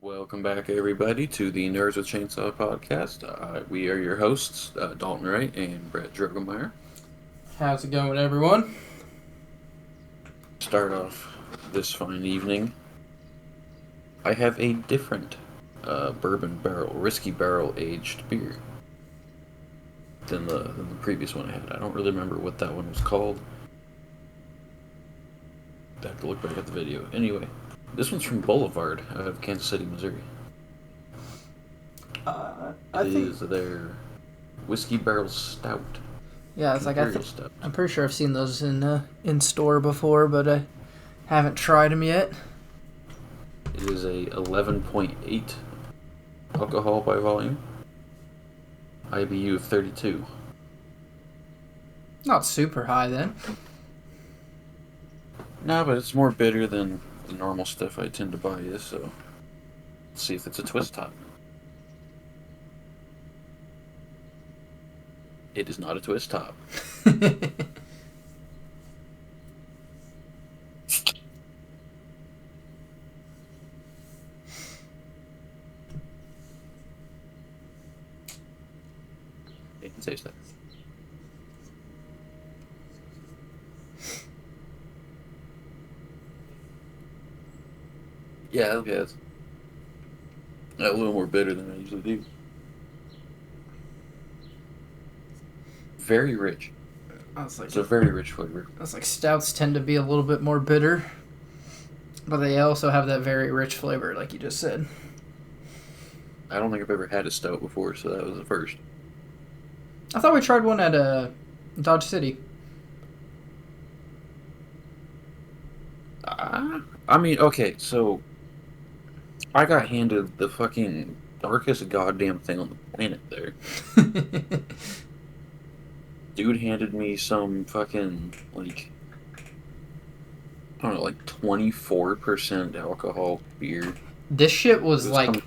Welcome back, everybody, to the Nerds with Chainsaw podcast. We are your hosts, Dalton Wright and Brett Drogemeyer. How's it going, everyone? Start off this fine evening. I have a different whiskey barrel aged beer than the previous one I had. I don't really remember what that one was called. I have to look back at the video. Anyway, this one's from Boulevard out of Kansas City, Missouri. It is their whiskey barrel stout. Yeah, it's like I'm pretty sure I've seen those in store before, but I haven't tried them yet. It is a 11.8 alcohol by volume. IBU of 32. Not super high then. No, but it's more bitter than the normal stuff I tend to buy is, so let's see if it's a twist top. It is not a twist top. You can taste that. Yeah, it's a little more bitter than I usually do. Very rich. It's a very rich flavor. It's like stouts tend to be a little bit more bitter, but they also have that very rich flavor, like you just said. I don't think I've ever had a stout before, so that was the first. I thought we tried one at Dodge City. I mean, okay, so I got handed the fucking darkest goddamn thing on the planet there. Dude handed me some fucking, like, I don't know, like 24% alcohol beer. This shit was like,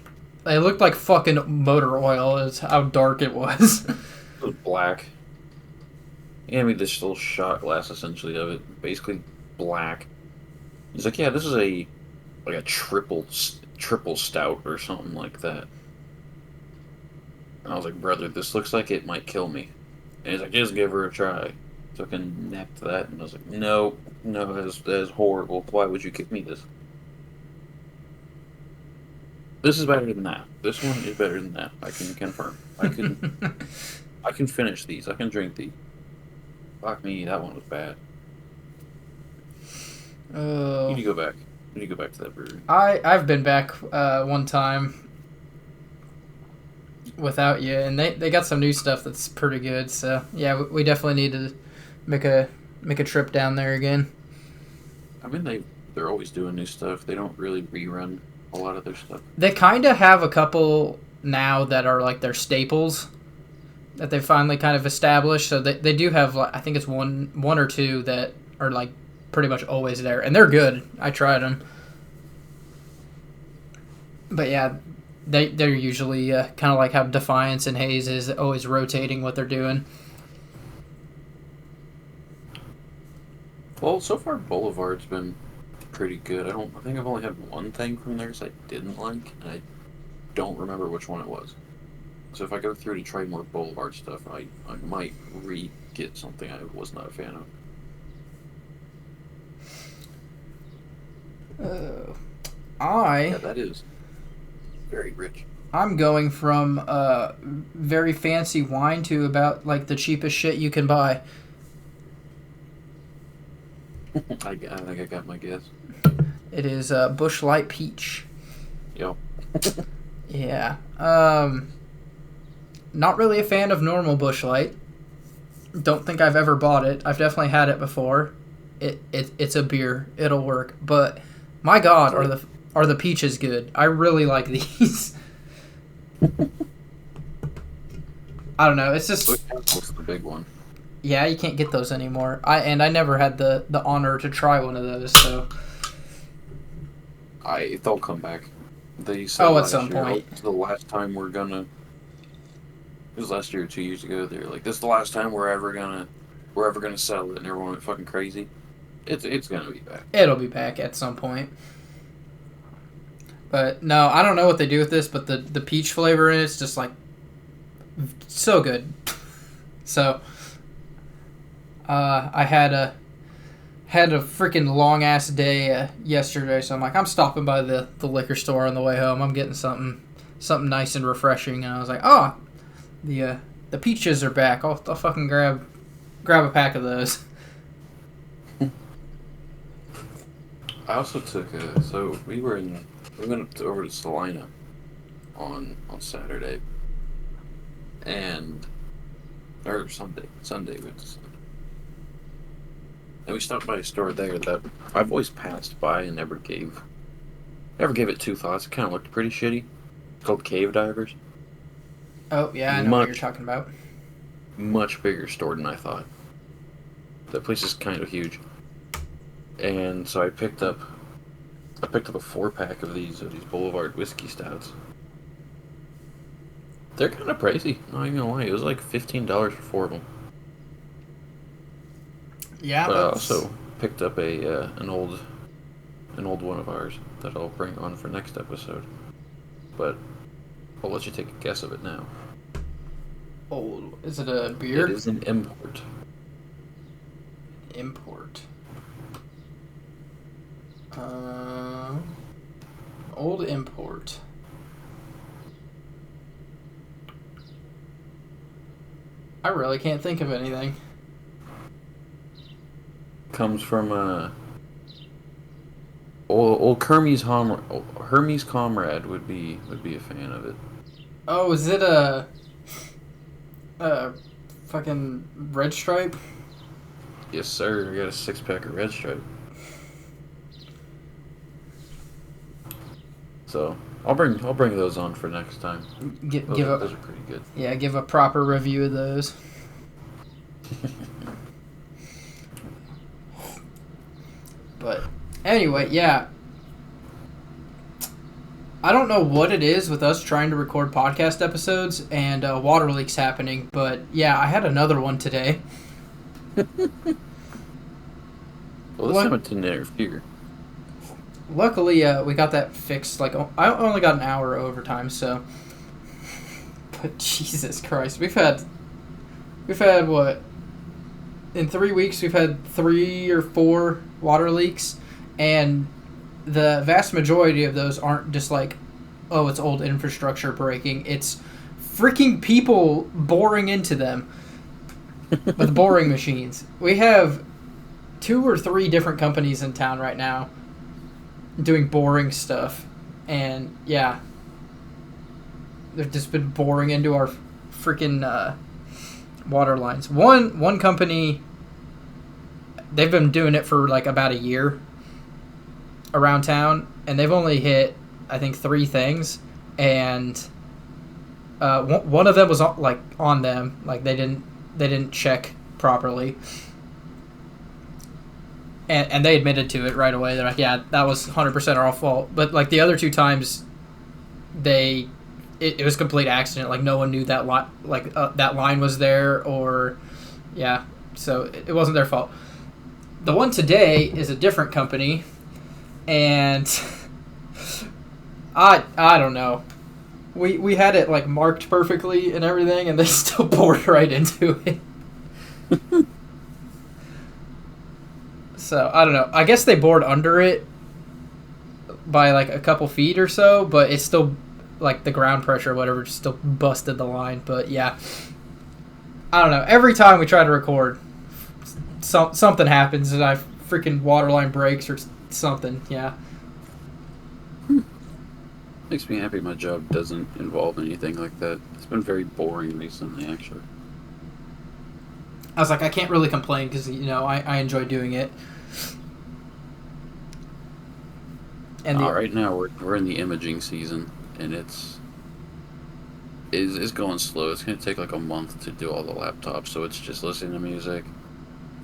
it looked like fucking motor oil is how dark it was. It was black. He handed me this little shot glass, essentially, of it, basically black. He's like, yeah, this is a triple stout or something like that. And I was like, brother, this looks like it might kill me. And he's like, just give her a try. So I can nap to that, and I was like, no, that is horrible. Why would you give me this? This is better than that. This one is better than that. I can confirm. I can finish these. I can drink these. Fuck me, that one was bad. You need to go back. You need to go back to that brewery. I've been back one time without you, and they got some new stuff that's pretty good. So yeah, we definitely need to make a trip down there again. I mean, they're always doing new stuff. They don't really rerun a lot of their stuff. They kind of have a couple now that are like their staples that they finally kind of established. So they do have, like, I think it's one or two that are like pretty much always there, and they're good. I tried them, but yeah, they're usually kind of like how Defiance and Haze is always rotating what they're doing. Well, so far Boulevard's been pretty good. I think I've only had one thing from theirs I didn't like, and I don't remember which one it was. So if I go through to try more Boulevard stuff, I might get something I was not a fan of. Yeah, that is very rich. I'm going from very fancy wine to about like the cheapest shit you can buy. I think I got my guess. It is Busch Light Peach. Yep. Yeah. Not really a fan of normal Busch Light. Don't think I've ever bought it. I've definitely had it before. It's a beer. It'll work. But my God, are the peaches good? I really like these. I don't know. It's just What's the big one? Yeah, you can't get those anymore. I never had the honor to try one of those. So they'll come back. They said at some point. It's the last time we're gonna. It was last year or 2 years ago. They were like, "This is the last time we're ever gonna sell it," and everyone went fucking crazy. It's gonna be back. It'll be back at some point. But no, I don't know what they do with this, but the peach flavor in it's just like so good. So I had a freaking long ass day yesterday, so I'm like, I'm stopping by the liquor store on the way home. I'm getting something nice and refreshing, and I was like, oh, the peaches are back. I'll fucking grab a pack of those. I also took so we went over to Salina on Saturday, and or Sunday we went to Salina. And we stopped by a store there that I've always passed by and never gave it two thoughts. It kind of looked pretty shitty. It's called Cave Divers. Oh yeah, I know what you're talking about. Much bigger store than I thought. That place is kind of huge. And so I picked up a 4-pack of these Boulevard whiskey stouts. They're kind of pricey. Not even gonna lie, it was like $15 for 4 of them. Yeah, but I also picked up an old one of ours that I'll bring on for next episode. But I'll let you take a guess of it now. Old? Is it a beer? It is an import. Import. Old import. I really can't think of anything. Comes from old Hermes Comrade would be a fan of it. Oh, is it a fucking Red Stripe? Yes, sir. I got a 6-pack of Red Stripe. So I'll bring those on for next time. Those are pretty good. Yeah, give a proper review of those. But anyway, yeah. I don't know what it is with us trying to record podcast episodes and water leaks happening, but yeah, I had another one today. Well, this time it didn't interfere. Luckily, we got that fixed. Like, I only got an hour overtime, so. But Jesus Christ, we've had what? In 3 weeks, we've had 3 or 4 water leaks, and the vast majority of those aren't just like, oh, it's old infrastructure breaking. It's freaking people boring into them with boring machines. We have 2 or 3 different companies in town right now doing boring stuff, and yeah, they've just been boring into our freaking water lines. One company, they've been doing it for like about a year around town, and they've only hit, I think, 3 things, and one of them was on them, like they didn't check properly. And they admitted to it right away. They're like, yeah, that was 100% our fault. But like the other 2 times, it was a complete accident. Like no one knew that that line was there, or yeah. So it wasn't their fault. The one today is a different company, and I don't know. We had it like marked perfectly and everything, and they still bored right into it. So, I don't know. I guess they bored under it by, like, a couple feet or so, but it's still, like, the ground pressure or whatever just still busted the line. But, yeah. I don't know. Every time we try to record, something happens and I freaking water line breaks or something. Yeah. Makes me happy my job doesn't involve anything like that. It's been very boring recently, actually. I was like, I can't really complain because, I enjoy doing it. And right now we're in the imaging season, and it's going slow. It's going to take like a month to do all the laptops, so it's just listening to music,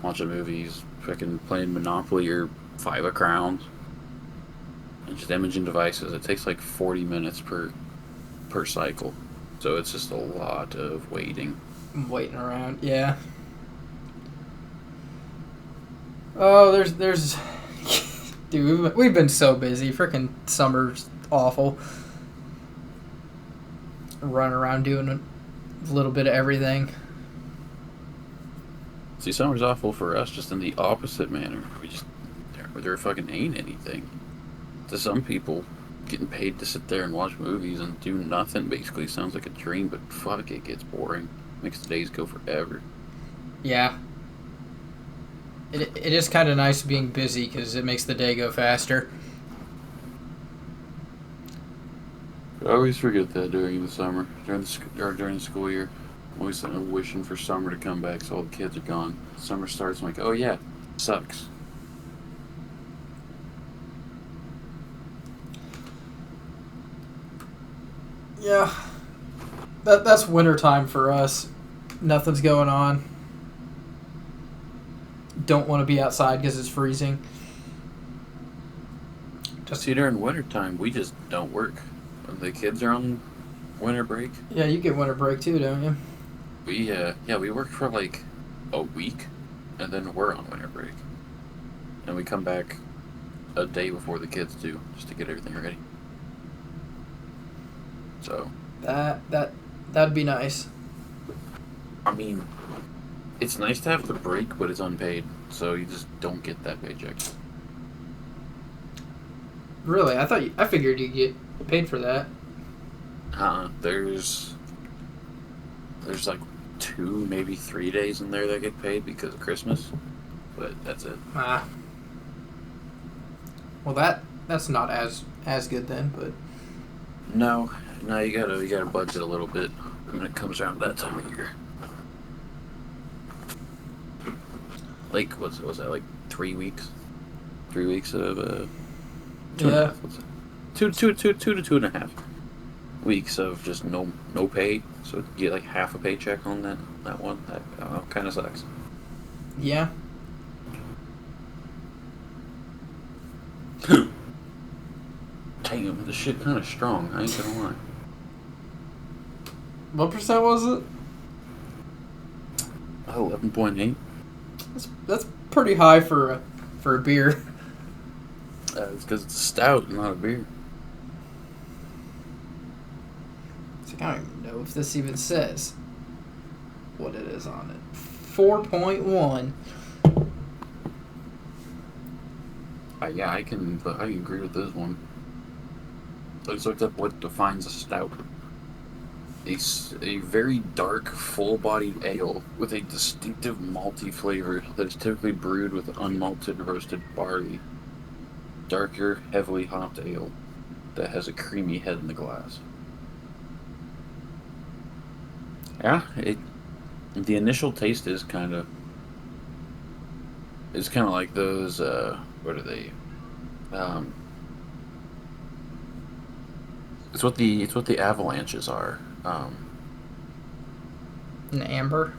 watching movies, freaking playing Monopoly or 5 of Crowns, and just imaging devices. It takes like 40 minutes per cycle, so it's just a lot of waiting. Waiting around, yeah. Oh, there's dude, we've been so busy. Freaking summer's awful. Running around doing a little bit of everything. See, summer's awful for us just in the opposite manner. There fucking ain't anything. To some people, getting paid to sit there and watch movies and do nothing basically sounds like a dream, but fuck, it gets boring. Makes the days go forever. Yeah. It is kind of nice being busy because it makes the day go faster. I always forget that during the summer, during the school year. I'm always sitting there wishing for summer to come back so all the kids are gone. Summer starts, I'm like, oh yeah, sucks. Yeah. That's wintertime for us. Nothing's going on. Don't want to be outside because it's freezing. See, during wintertime, we just don't work. When the kids are on winter break, Yeah, you get winter break too, don't you? we work for like a week, and then we're on winter break. And we come back a day before the kids do, just to get everything ready. So, That'd be nice. I mean, it's nice to have the break, but it's unpaid, so you just don't get that paycheck. Really, I figured you'd get paid for that. There's like 2, maybe 3 days in there that get paid because of Christmas, but that's it. Ah. Well, that's not as good then, but No, you gotta budget a little bit when it comes around that time of year. Like, what's that, like 3 weeks? 3 weeks of two and a yeah. half. What's it? Two to 2.5 weeks of just no pay. So you get like half a paycheck on that one. That kind of sucks. Yeah. Damn, this shit kind of strong. I ain't gonna lie. What percent was it? 11.8. That's pretty high for a beer. It's because it's a stout, not a beer. I don't even know if this even says what it is on it. 4.1. Yeah, I can agree with this one. I just looked up what defines a stout. A very dark, full-bodied ale with a distinctive malty flavor that is typically brewed with unmalted roasted barley. Darker, heavily hopped ale that has a creamy head in the glass. Yeah, the initial taste is kind of like those what are they? It's what the avalanches are. An amber.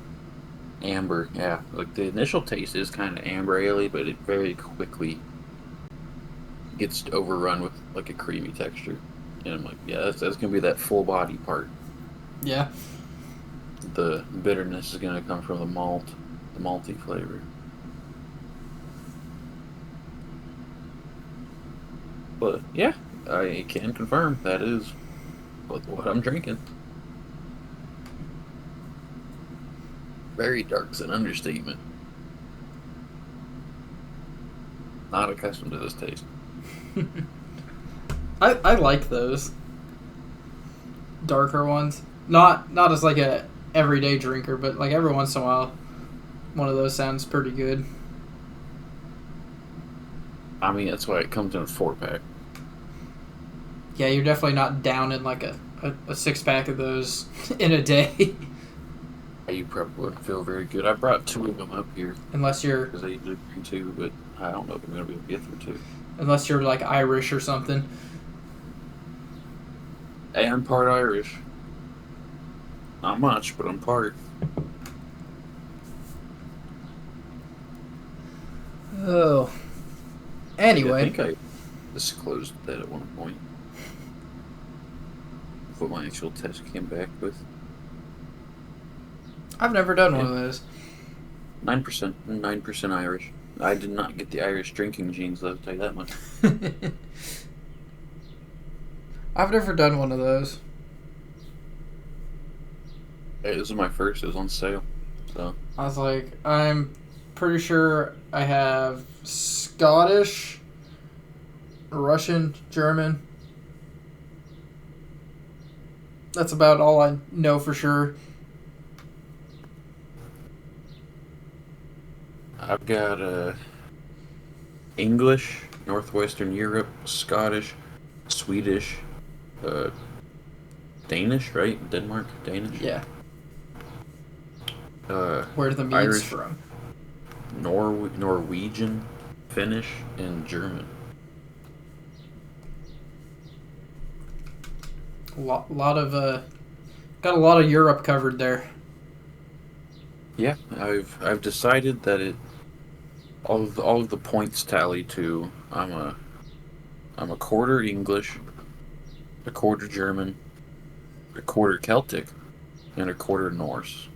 Amber, yeah. Like the initial taste is kind of amber ale, but it very quickly gets overrun with like a creamy texture. And I'm like, yeah, that's gonna be that full body part. Yeah. The bitterness is gonna come from the malty flavor. But yeah, I can confirm that is what I'm drinking. Very dark's an understatement. Not accustomed to this taste. I like those darker ones. Not as like a everyday drinker, but like every once in a while, one of those sounds pretty good. I mean, that's why it comes in a 4-pack. Yeah, you're definitely not down in like a 6-pack of those in a day. You probably wouldn't feel very good. I brought 2 of them up here Unless you're because I usually bring 2, but I don't know if I'm gonna be able to get through 2. unless you're like Irish or something. Hey, I'm part Irish. Not much, but I'm part. Oh. Anyway. I think I disclosed that at one point. What my actual test came back with. I've never done one of those. 9% Irish. I did not get the Irish drinking genes, though, I'll tell you that much. I've never done one of those. Hey, this is my first. It was on sale. So I was like, I'm pretty sure I have Scottish, Russian, German. That's about all I know for sure. I've got English, Northwestern Europe, Scottish, Swedish, uh, Danish, right? Denmark, Danish. Yeah. Uh, Where are the meats Irish, from? Norwegian, Finnish, and German. Lot of got a lot of Europe covered there. Yeah, I've decided that all of the points tally to I'm a quarter English, a quarter German, a quarter Celtic, and a quarter Norse.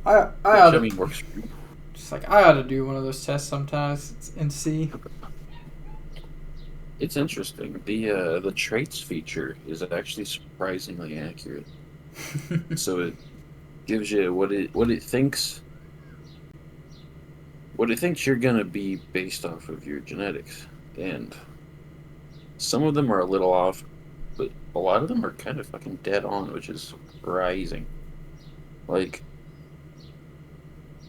I ought Which I to mean works. just like I ought to do one of those tests sometimes and see. It's interesting. The traits feature is actually surprisingly accurate. So it gives you what it thinks you're gonna be based off of your genetics, and some of them are a little off, but a lot of them are kind of fucking dead on, which is surprising. Like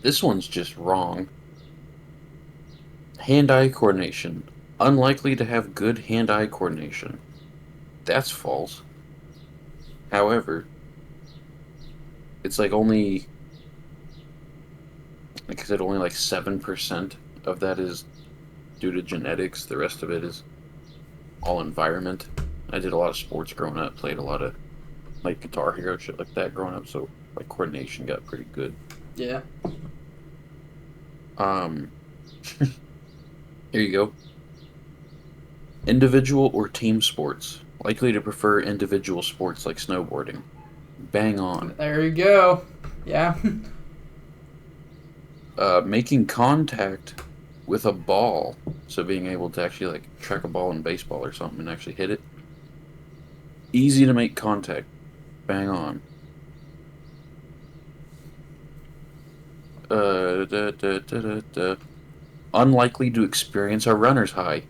this one's just wrong. Hand-eye coordination. Unlikely to have good hand-eye coordination. That's false. However, it's like only, like I said, only like 7% of that is due to genetics. The rest of it is all environment. I did a lot of sports growing up, played a lot of like Guitar Hero shit like that growing up, so my coordination got pretty good. Yeah. Um, here you go. Individual or team sports. Likely to prefer individual sports like snowboarding. Bang on. There you go. Yeah. Making contact with a ball. So being able to actually like track a ball in baseball or something and actually hit it. Easy to make contact. Bang on. Da, da, da, da, da. Unlikely to experience a runner's high.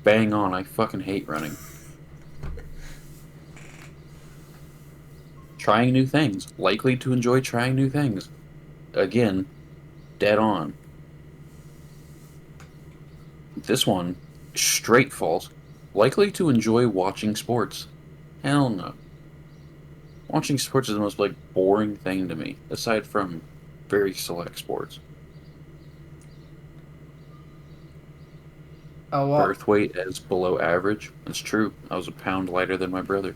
Bang on. I fucking hate running. Trying new things. Likely to enjoy trying new things. Again, dead on. This one, straight false. Likely to enjoy watching sports. Hell no. Watching sports is the most like boring thing to me, aside from very select sports. Oh well. Birth weight as below average. That's true. I was a pound lighter than my brother.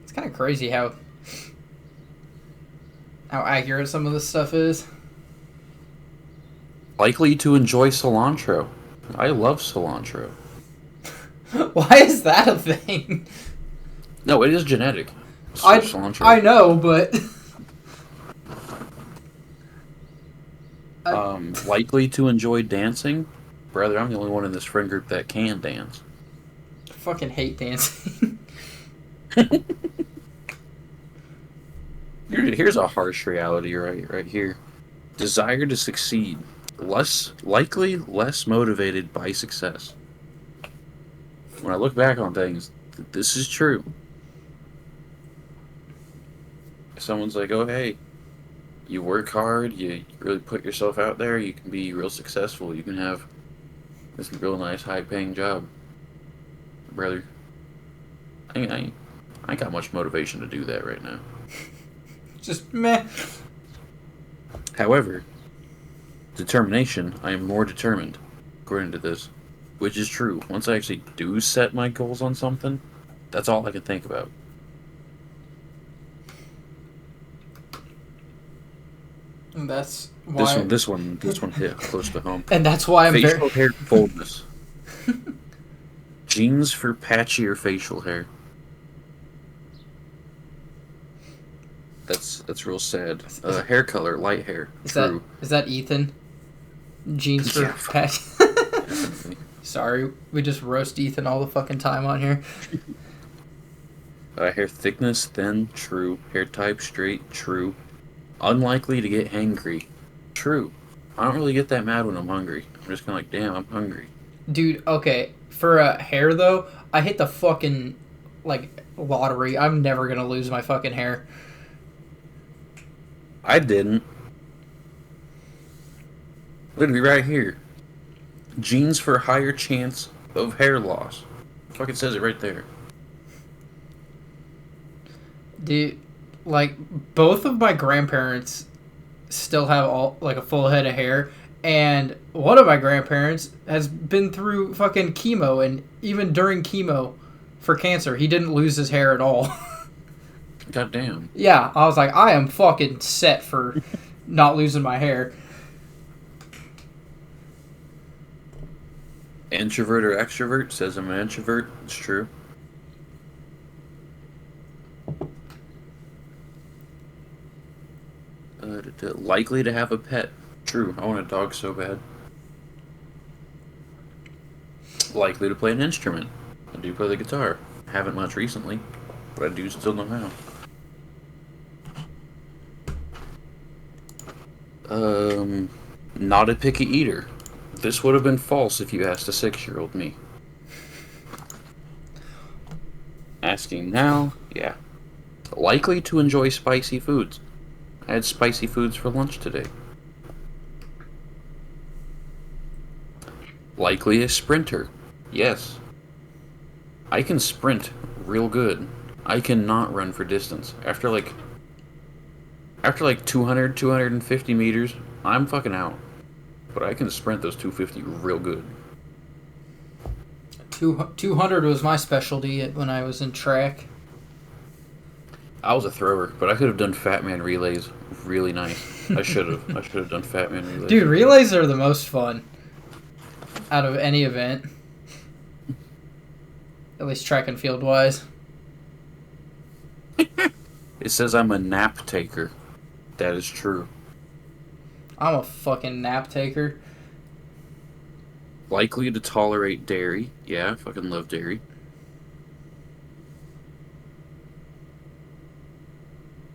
It's kind of crazy how accurate some of this stuff is. Likely to enjoy cilantro. I love cilantro. Why is that a thing? No, it is genetic. Cilantro. I know, but I Likely to enjoy dancing. Brother, I'm the only one in this friend group that can dance. fucking hate dancing. Here's a harsh reality right here. Desire to succeed. Less motivated by success. When I look back on things, this is true. Someone's like, oh, hey, you work hard, you really put yourself out there, you can be real successful, you can have this real nice, high-paying job. Brother, I ain't got much motivation to do that right now. Just meh. However, determination, I am more determined, according to this, which is true. Once I actually do set my goals on something, that's all I can think about. And that's why. This one hit close to home. And that's why I'm Facial very. hair fullness. Genes for patchier facial hair. That's real sad. Hair color, light hair. Is True. that Ethan? Jeans for Yeah, pack. definitely. Sorry, we just roast Ethan all the fucking time on here. Hair thickness, thin, true. Hair type, straight, true. Unlikely to get hangry, true. I don't really get that mad when I'm hungry. I'm just kind of like, damn, I'm hungry. Dude, okay. For hair though, I hit the fucking like lottery. I'm never gonna lose my fucking hair. I didn't. Literally right here. Genes for higher chance of hair loss. Fucking says it right there. Dude, like both of my grandparents still have all like a full head of hair, and one of my grandparents has been through fucking chemo, and even during chemo for cancer, he didn't lose his hair at all. God damn. Yeah, I was like, I am fucking set for not losing my hair. Introvert or extrovert? Says I'm an introvert. It's true. Likely to have a pet. True. I want a dog so bad. Likely to play an instrument. I do play the guitar. Haven't much recently, but I do still know how. Not a picky eater. This would have been false if you asked a 6-year-old me. Asking now, yeah. Likely to enjoy spicy foods. I had spicy foods for lunch today. Likely a sprinter. Yes. I can sprint real good. I cannot run for distance. After like 200, 250 meters, I'm fucking out. But I can sprint those 250 real good. 200 was my specialty when I was in track. I was a thrower, but I could have done Fat Man relays really nice. I should have. I should have done Fat Man relays. Dude, relays are the most fun out of any event. At least track and field wise. It says I'm a nap taker. That is true. I'm a fucking nap taker. Likely to tolerate dairy. Yeah, I fucking love dairy.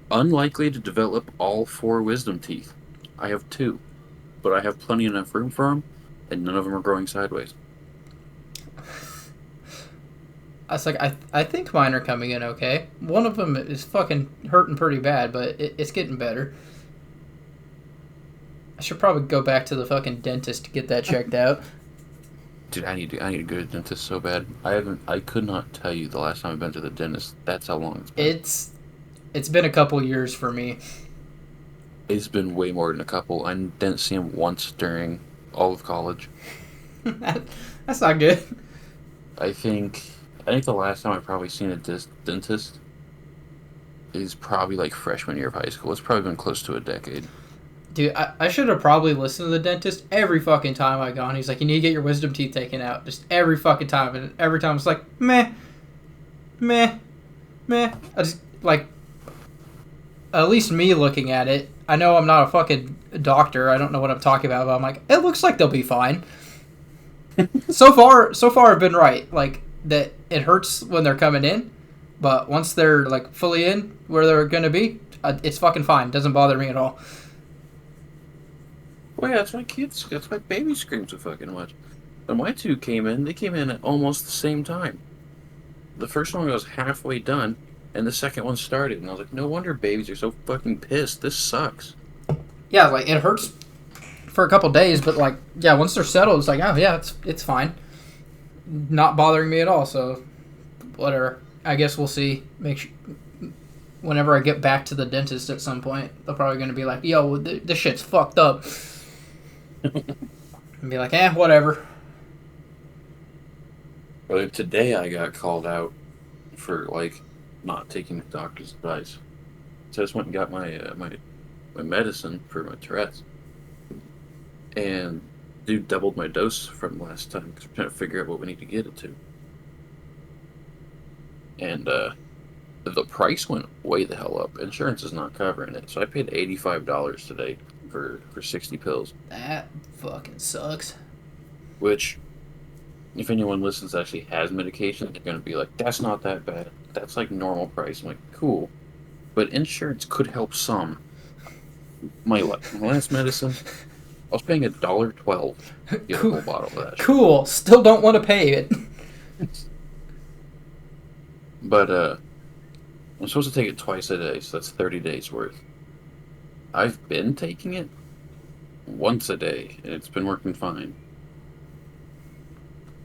Unlikely to develop all 4 wisdom teeth. I have 2, but I have plenty enough room for them, and none of them are growing sideways. I was like, I think mine are coming in okay. One of them is fucking hurting pretty bad, but it's getting better. I should probably go back to the fucking dentist to get that checked out. Dude, I need to go to the dentist so bad. I could not tell you the last time I've been to the dentist. That's how long it's been. It's been a couple years for me. It's been way more than a couple. I didn't see him once during all of college. That's not good. I think the last time I've probably seen a dentist is probably like freshman year of high school. It's probably been close to a decade. Dude, I should have probably listened to the dentist every fucking time I gone. He's like, you need to get your wisdom teeth taken out. Just every fucking time. And every time it's like, meh, meh, meh. I just, like, at least me looking at it, I know I'm not a fucking doctor. I don't know what I'm talking about, but I'm like, it looks like they'll be fine. So far I've been right. Like, that it hurts when they're coming in, but once they're, like, fully in where they're going to be, it's fucking fine. It doesn't bother me at all. Well, yeah, that's why baby screams so fucking much. When my 2 came in, they came in at almost the same time. The first one was halfway done, and the second one started, and I was like, no wonder babies are so fucking pissed. This sucks. Yeah, like, it hurts for a couple days, but, like, yeah, once they're settled, it's like, oh, yeah, it's fine. Not bothering me at all, so whatever. I guess we'll see. Whenever I get back to the dentist at some point, they're probably going to be like, yo, this shit's fucked up. And be like, whatever. But today I got called out for, like, not taking the doctor's advice. So I just went and got my medicine for my Tourette's. And dude doubled my dose from last time because we're trying to figure out what we need to get it to. And the price went way the hell up. Insurance is not covering it. So I paid $85 today for 60 pills. That fucking sucks. Which, if anyone listens that actually has medication, they're going to be like, that's not that bad. That's like normal price. I'm like, cool. But insurance could help some. My last medicine, I was paying $1.12 to get a Cool. whole bottle of that shit. Cool. Still don't want to pay it. But I'm supposed to take it twice a day, so that's 30 days worth. I've been taking it once a day, and it's been working fine.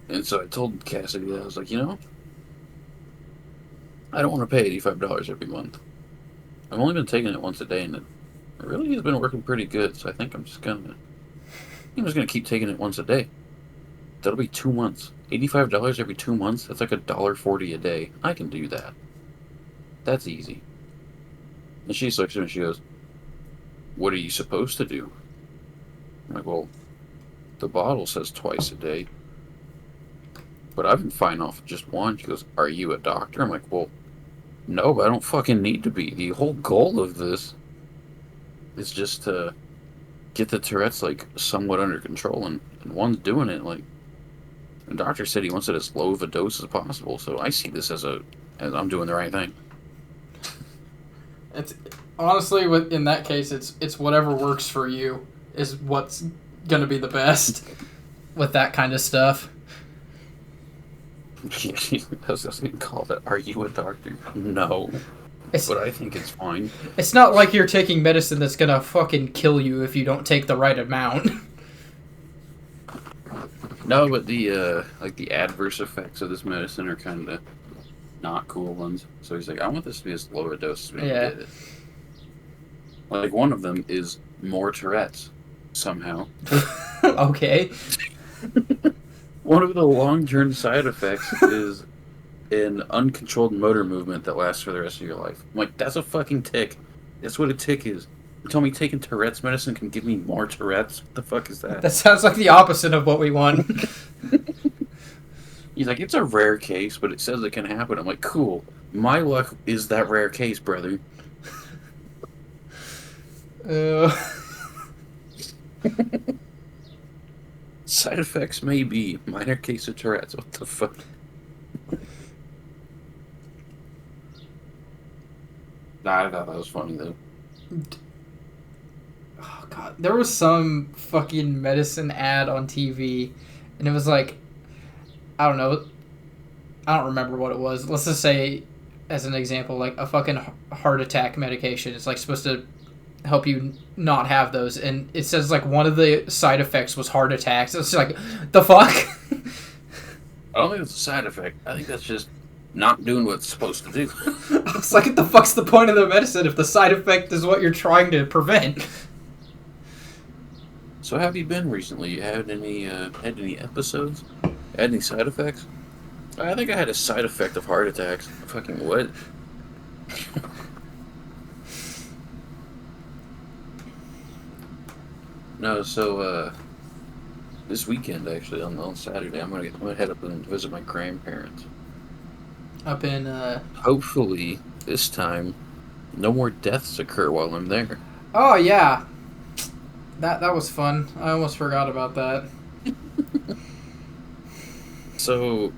And so I told Cassidy that I was like, I don't want to pay $85 every month. I've only been taking it once a day, and it really has been working pretty good. So I think I'm just gonna keep taking it once a day. That'll be 2 months. $85 every 2 months. That's like $1.40 a day. I can do that. That's easy. And she looks at me and she goes, "What are you supposed to do?" I'm like, "Well, the bottle says twice a day, but I've been fine off of just one." She goes, "Are you a doctor?" I'm like, "Well, no, but I don't fucking need to be. The whole goal of this is just to get the Tourette's like somewhat under control, and one's doing it. Like, the doctor said he wants it as low of a dose as possible, so I see this as I'm doing the right thing." It's honestly, in that case, it's whatever works for you is what's gonna be the best with that kind of stuff. I was just gonna call that. Are you a doctor? No, but I think it's fine. It's not like you're taking medicine that's gonna fucking kill you if you don't take the right amount. No, but the adverse effects of this medicine are kind of not cool ones. So he's like, I want this to be as low a dose as we can get it. Like, one of them is more Tourette's somehow. Okay. One of the long-term side effects is an uncontrolled motor movement that lasts for the rest of your life. I'm like, that's a fucking tick. That's what a tick is. You tell me taking Tourette's medicine can give me more Tourette's? What the fuck is that? That sounds like the opposite of what we want. He's like, it's a rare case, but it says it can happen. I'm like, cool. My luck is that rare case, brother. Side effects may be minor case of Tourette's. What the fuck? Nah, I thought that was funny though. Oh god, there was some fucking medicine ad on TV, and it was like, I don't know, I don't remember what it was. Let's just say, as an example, like a fucking heart attack medication. It's like supposed to help you not have those, and it says like one of the side effects was heart attacks. It's like, the fuck? I don't think it's a side effect. I think that's just not doing what it's supposed to do. I was like, what the fuck's the point of the medicine if the side effect is what you're trying to prevent? So how have you been recently? You had any episodes? Had any side effects? I think I had a side effect of heart attacks. Fucking what? No, so this weekend actually on Saturday I'm gonna head up and visit my grandparents. Up in Hopefully this time no more deaths occur while I'm there. Oh yeah. That was fun. I almost forgot about that. So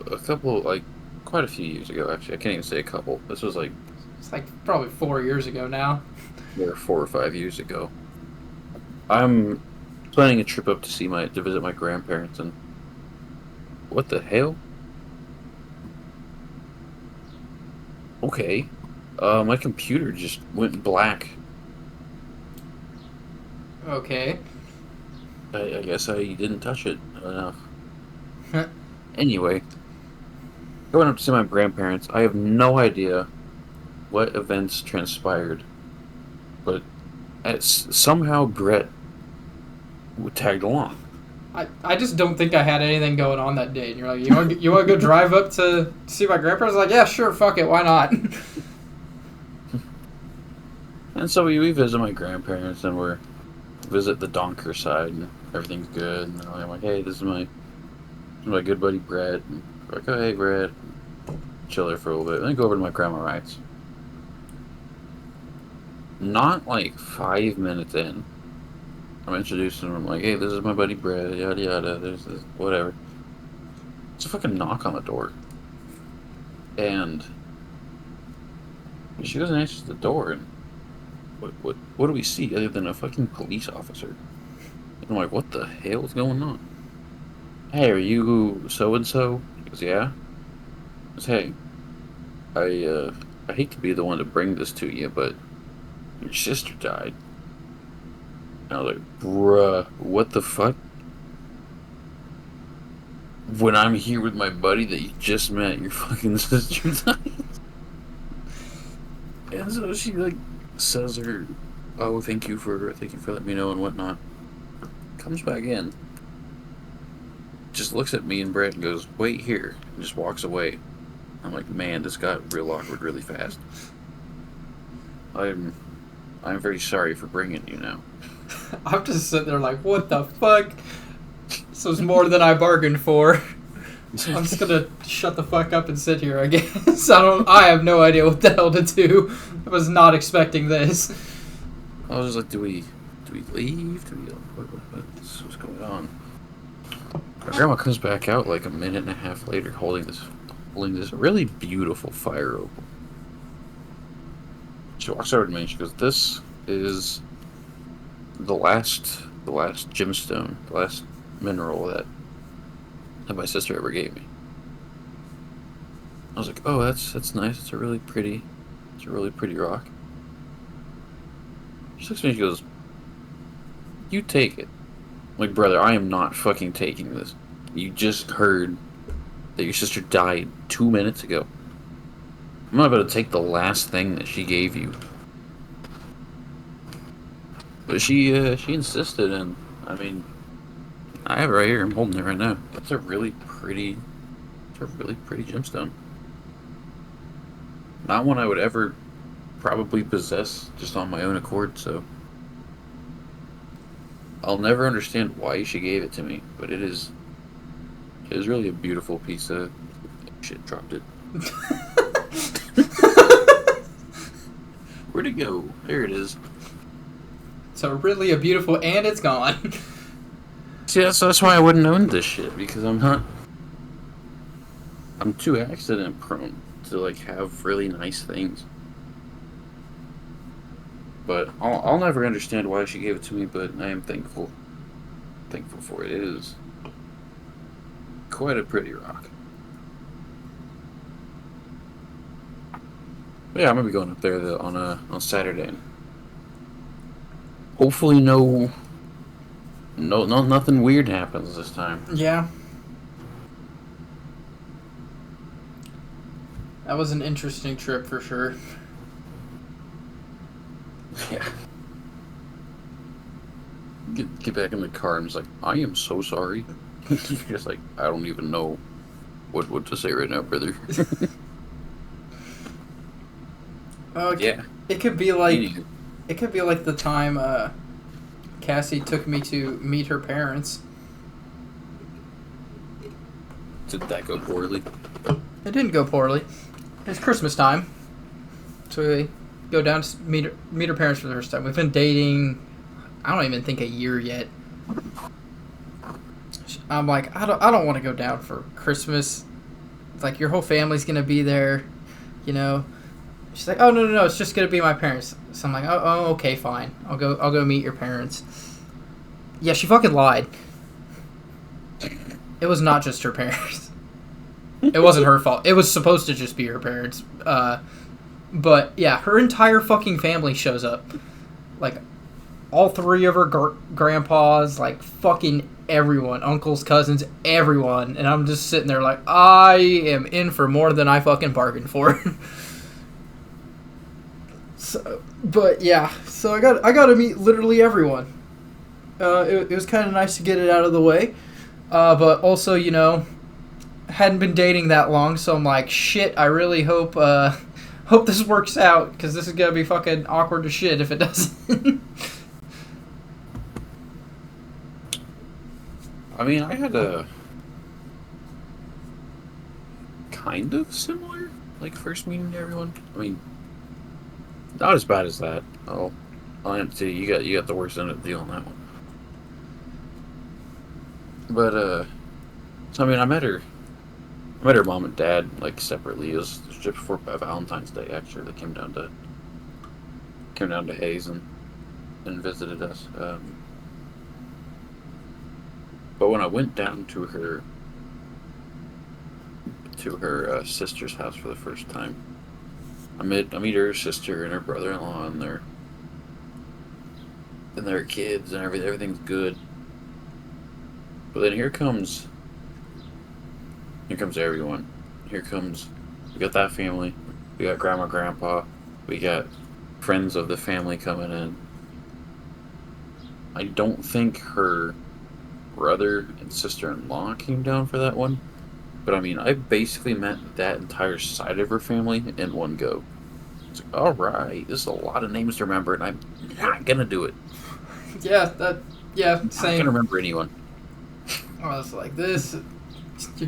quite a few years ago actually. I can't even say a couple. This was like It's like probably 4 years ago now. 4 or 5 years ago. I'm planning a trip up to visit my grandparents, and what the hell? Okay. My computer just went black. Okay. I guess I didn't touch it enough. Anyway, going up to see my grandparents, I have no idea what events transpired, but somehow Brett tagged along. I just don't think I had anything going on that day. And you're like, you want to go drive up to see my grandparents? I was like, yeah, sure, fuck it, why not? And so we visit my grandparents, and we visit the Donker side, and everything's good. And I'm like, hey, this is my good buddy Brett. And we're like, oh, hey, Brett. Chill there for a little bit. And then go over to my grandma Wright's. Not like 5 minutes in, I'm introducing him. I'm like, hey, this is my buddy Brad. Yada yada. There's this whatever. It's a fucking knock on the door, and she goes and answers the door, and what do we see other than a fucking police officer? And I'm like, what the hell is going on? Hey, are you so and so? He goes, yeah. I goes, hey, I hate to be the one to bring this to you, but your sister died. And I was like, bruh, what the fuck? When I'm here with my buddy that you just met, your fucking sister died. And so she like says her, oh, thank you for letting me know and whatnot. Comes back in, just looks at me and Brett and goes, wait here, and just walks away. I'm like, man, this got real awkward really fast. I'm very sorry for bringing you now. I'm just sitting there like, what the fuck? This was more than I bargained for. I'm just gonna shut the fuck up and sit here, I guess. I have no idea what the hell to do. I was not expecting this. I was just like, do we leave? What's going on? My grandma comes back out like a minute and a half later holding this really beautiful fire opal. She walks over to me and she goes, this is the last gemstone, the last mineral that my sister ever gave me. I was like, oh, that's nice. It's a really pretty rock. She looks at me and she goes, you take it. I'm like, brother, I am not fucking taking this. You just heard that your sister died 2 minutes ago. I'm not about to take the last thing that she gave you. But she insisted, and I mean, I have it right here. I'm holding it right now. It's a really pretty gemstone. Not one I would ever probably possess just on my own accord, so I'll never understand why she gave it to me, but it is really a beautiful piece of shit. Dropped it. Where'd it go? There it is. So really a beautiful, and it's gone. See, that's why I wouldn't own this shit, because I'm too accident prone to like have really nice things. But I'll never understand why she gave it to me, but I am thankful for it. It is quite a pretty rock. But yeah, I'm gonna be going up there on Saturday. And hopefully, nothing weird happens this time. Yeah. That was an interesting trip for sure. Yeah. Get back in the car and just like, I am so sorry. Just like, I don't even know what to say right now, brother. Yeah. It could be like the time Cassie took me to meet her parents. Did that go poorly? It didn't go poorly. It's Christmas time, so we go down to meet her parents for the first time. We've been dating, I don't even think a year yet. I'm like, I don't want to go down for Christmas. It's like, your whole family's gonna be there, you know. She's like, oh no, it's just gonna be my parents. So I'm like, oh okay, fine. I'll go meet your parents. Yeah, she fucking lied. It was not just her parents. It wasn't her fault. It was supposed to just be her parents. But yeah, her entire fucking family shows up. Like, all three of her grandpas, like fucking everyone, uncles, cousins, everyone. And I'm just sitting there like, I am in for more than I fucking bargained for. So, but yeah, so I got to meet literally everyone. It was kind of nice to get it out of the way. But also, you know, hadn't been dating that long, so I'm like, shit, I really hope this works out, because this is gonna be fucking awkward as shit if it doesn't. I mean, I had a kind of similar, like, first meeting to everyone. I mean, not as bad as that. I'll have to say, you got the worst end of the deal on that one. But so I mean, I met her mom and dad like separately. It was just before Valentine's Day. Actually, they came down to Hayes and visited us. But when I went down to her sister's house for the first time, I meet her sister and her brother-in-law and their kids and everything. Everything's good. But then here comes everyone. Here comes we got that family. We got grandma, grandpa. We got friends of the family coming in. I don't think her brother and sister-in-law came down for that one. But I mean, I basically met that entire side of her family in one go. It's like, all right, this is a lot of names to remember, and I'm not gonna do it. Yeah, yeah, I'm not gonna same. remember anyone. I was like, this,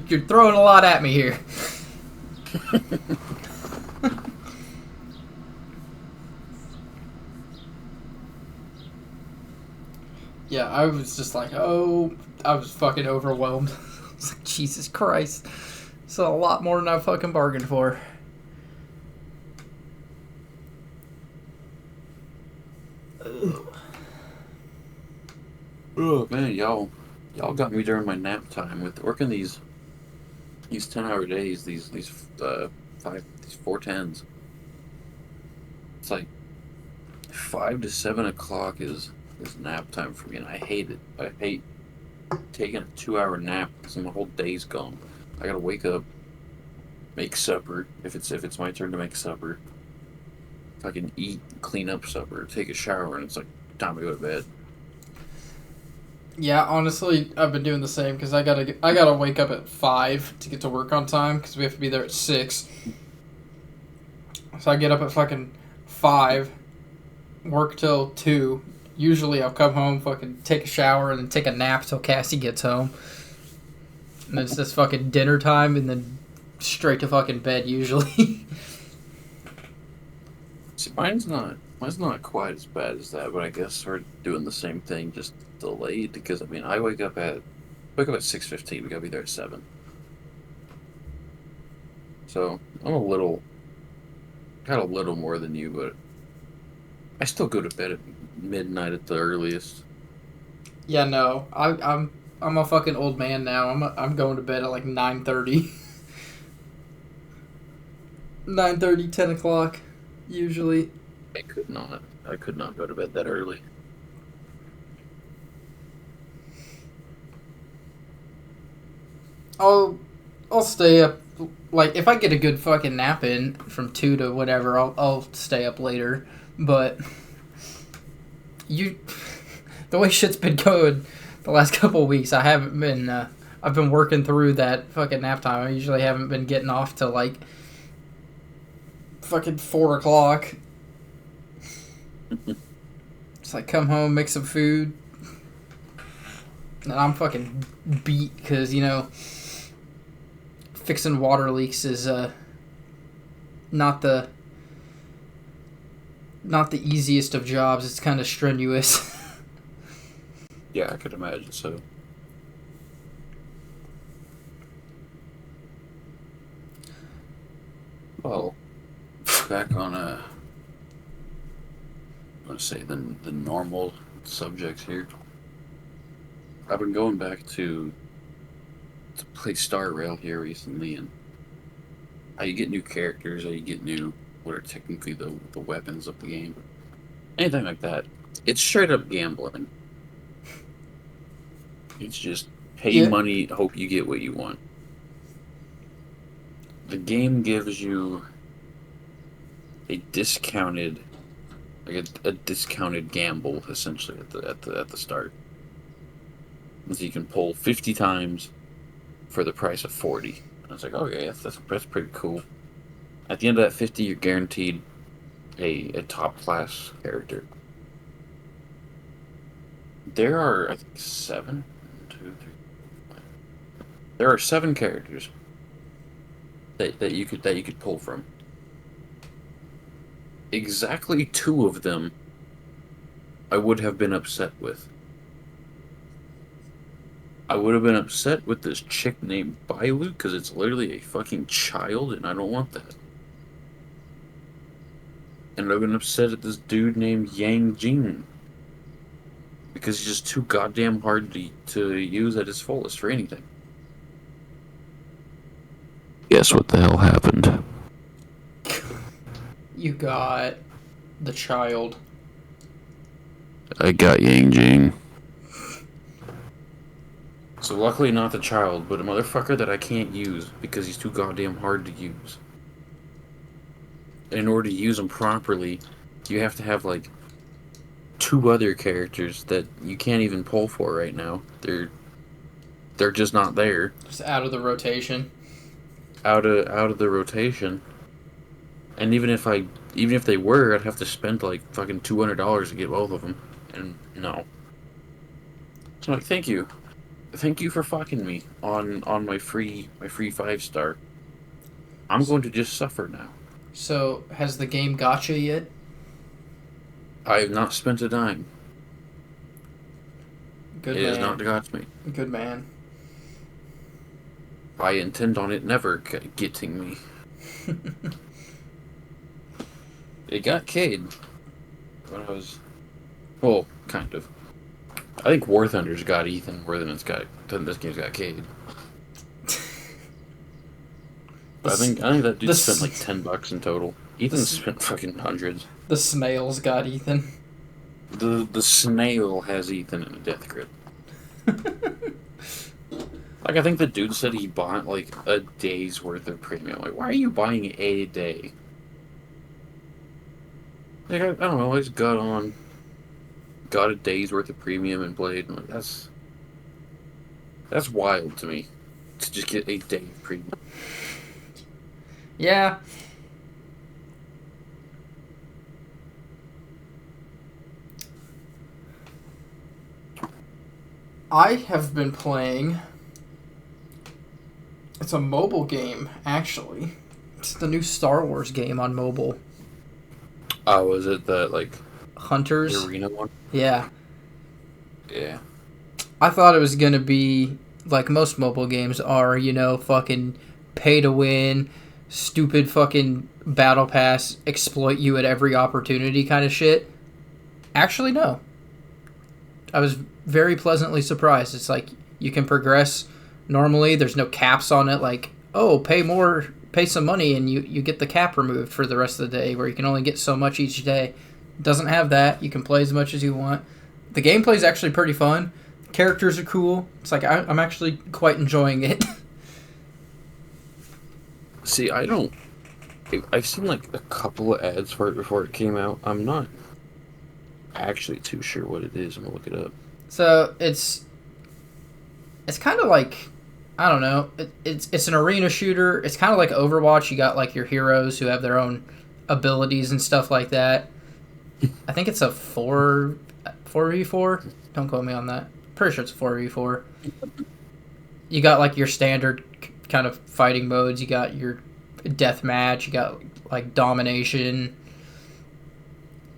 you're throwing a lot at me here. Yeah, I was just like, oh, I was fucking overwhelmed. I was like, Jesus Christ. It's a lot more than I fucking bargained for. Oh man, y'all got me during my nap time with working these 10-hour days, these 4 10s. It's like 5 to 7 o'clock is nap time for me, and I hate it. I hate taking a 2 hour nap because my whole day's gone. I gotta wake up, make supper if it's my turn to make supper. If I can eat, clean up supper, take a shower, and it's like time to go to bed. Yeah, honestly, I've been doing the same because I gotta wake up at 5 to get to work on time because we have to be there at 6. So I get up at fucking 5, work till 2. Usually I'll come home, fucking take a shower, and then take a nap till Cassie gets home. And it's just fucking dinner time, and then straight to fucking bed usually. See, mine's not quite as bad as that, but I guess we're doing the same thing, just delayed. Because I mean, I wake up at 6:15. We gotta be there at 7. So I'm got a little more than you, but I still go to bed at midnight at the earliest. Yeah, no, I'm a fucking old man now. I'm going to bed at like 9:30, 9:30, 10 o'clock, usually. I could not go to bed that early. I'll I'll stay up. Like if I get a good fucking nap in from 2 to whatever, I'll stay up later. But you, the way shit's been going the last couple of weeks, I haven't been. I've been working through that fucking nap time. I usually haven't been getting off till like fucking 4 o'clock. It's like come home, make some food, and I'm fucking beat because fixing water leaks is not the not the easiest of jobs. It's kind of strenuous. Yeah, I could imagine so. Well, back on let's say the normal subjects here. I've been going back to play Star Rail here recently, and how you get new characters, how you get new what are technically the weapons of the game, anything like that. It's straight up gambling. It's just pay Yeah. money, hope you get what you want. The game gives you a discounted a discounted gamble essentially at the start. So you can pull 50 times for the price of 40. And I was like, okay, that's pretty cool. At the end of that 50, you're guaranteed a top class character. There are, I think, seven. One, two, three. There are 7 characters that you could pull from. Exactly 2 of them I would have been upset with. I would have been upset with this chick named Bailu because it's literally a fucking child, and I don't want that. And I've been upset at this dude named Yang Jing because he's just too goddamn hard to use at his fullest for anything. Guess what the hell happened? You got the child. I got Yang Jing. So luckily not the child, but a motherfucker that I can't use because he's too goddamn hard to use. And in order to use him properly, you have to have like 2 other characters that you can't even pull for right now. They're just not there. Just out of the rotation. Out of the rotation. And even if they were, I'd have to spend like fucking $200 to get both of them. And no. So like, thank you for fucking me on my free 5-star. I'm going to just suffer now. So, has the game gotcha yet? I have not spent a dime. Good It man. has not got me. Good man. I intend on it never getting me. It got Cade when I was, well, kind of. I think War Thunder's got Ethan more than this game's got Cade. But I think that dude spent like $10 in total. Ethan's spent fucking hundreds. The snails got Ethan. The snail has Ethan in a death grip. Like, I think the dude said he bought like a day's worth of premium. Like, why are you buying a day? Like, I don't know. I just got a day's worth of premium and played. And like, that's wild to me. To just get a day of premium. Yeah. I have been playing. It's a mobile game, actually. It's the new Star Wars game on mobile. Oh, was it the like Hunters? the arena one? Yeah. Yeah. I thought it was gonna be like most mobile games are, fucking pay to win, stupid fucking battle pass, exploit you at every opportunity kind of shit. Actually, no. I was very pleasantly surprised. It's like you can progress normally. There's no caps on it. Like, oh, pay some money and you get the cap removed for the rest of the day where you can only get so much each day. It doesn't have that. You can play as much as you want. The gameplay is actually pretty fun. The characters are cool. It's like I'm actually quite enjoying it. See, I've seen like a couple of ads for it before it came out. I'm not actually too sure what it is. I'm gonna look it up. So it's kind of like, I don't know. It's an arena shooter. It's kind of like Overwatch. You got like your heroes who have their own abilities and stuff like that. I think it's a 4v4. Don't quote me on that. Pretty sure it's 4v4. You got like your standard kind of fighting modes. You got your death match. You got like domination.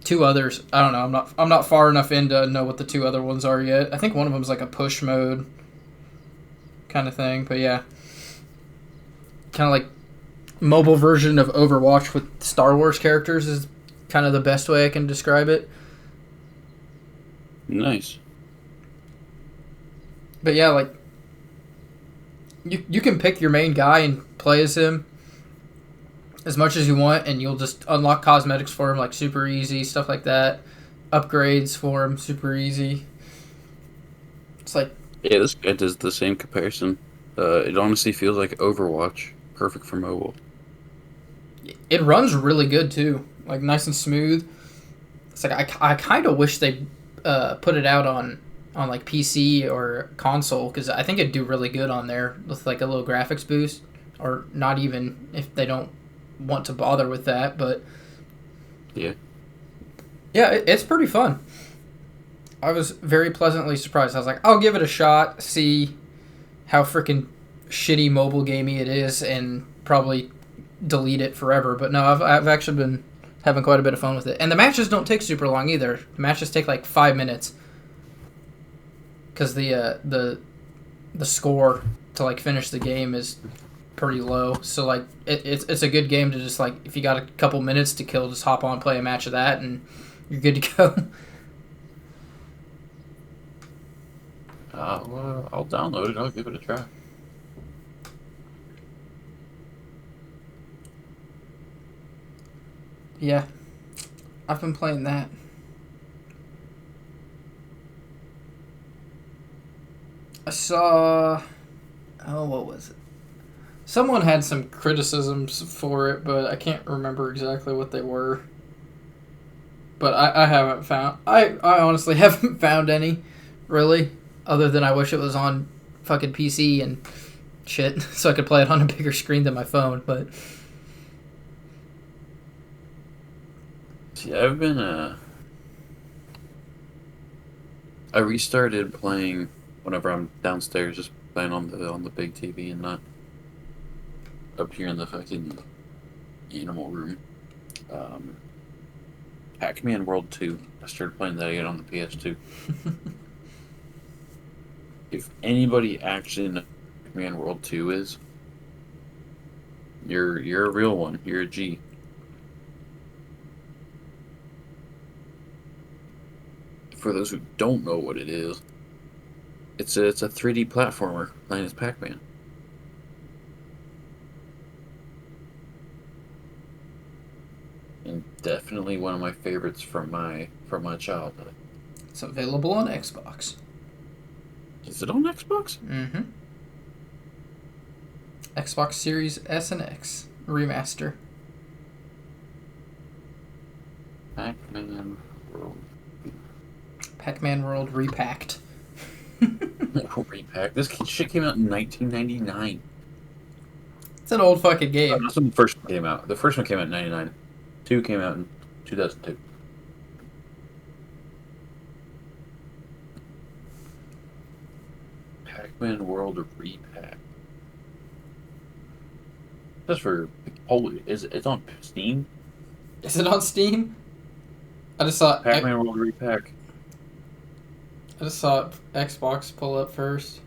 2 others. I don't know. I'm not far enough in to know what the 2 other ones are yet. I think one of them's like a push mode kind of thing. But yeah, kind of like mobile version of Overwatch with Star Wars characters is kind of the best way I can describe it. Nice. But yeah, like you can pick your main guy and play as him as much as you want, and you'll just unlock cosmetics for him like super easy, stuff like that. Upgrades for him super easy. It's like, yeah, this guy does the same comparison. It honestly feels like Overwatch, perfect for mobile. it runs really good too, like nice and smooth. It's like I kind of wish they put it out on like PC or console, because I think it'd do really good on there with like a little graphics boost, or not even if they don't want to bother with that. But yeah, it's pretty fun. I was very pleasantly surprised. I was like, I'll give it a shot, see how freaking shitty mobile gamey it is, and probably delete it forever. But no, I've actually been having quite a bit of fun with it. And the matches don't take super long either. The matches take like 5 minutes, because the the score to like finish the game is pretty low. So like it's a good game to just like if you got a couple minutes to kill, just hop on, play a match of that, and you're good to go. I'll download it. I'll give it a try. Yeah, I've been playing that. I saw. Oh, what was it? Someone had some criticisms for it, but I can't remember exactly what they were. But I haven't found. I honestly haven't found any, really, other than I wish it was on fucking PC and shit, so I could play it on a bigger screen than my phone, but. See, I've been I restarted playing whenever I'm downstairs, just playing on the big TV and not up here in the fucking animal room. Pac-Man World 2. I started playing that again on the PS2. If anybody actually knows what Pac-Man World 2 is, you're a real one. You're a G. For those who don't know what it is, it's a 3D platformer playing as Pac-Man. And definitely one of my favorites from my childhood. It's available on Xbox. Is it on Xbox? Mm-hmm. Xbox Series S and X remaster. Pac-Man World. Pac-Man World repacked. Repack. This shit came out in 1999. It's an old fucking game. That's when the first one came out. The first one came out in 99. 2 came out in 2002. Pac-Man World Repack. That's for holy. It's on Steam? Is it on Steam? I just saw Pac-Man World Repack. I just saw Xbox pull up first.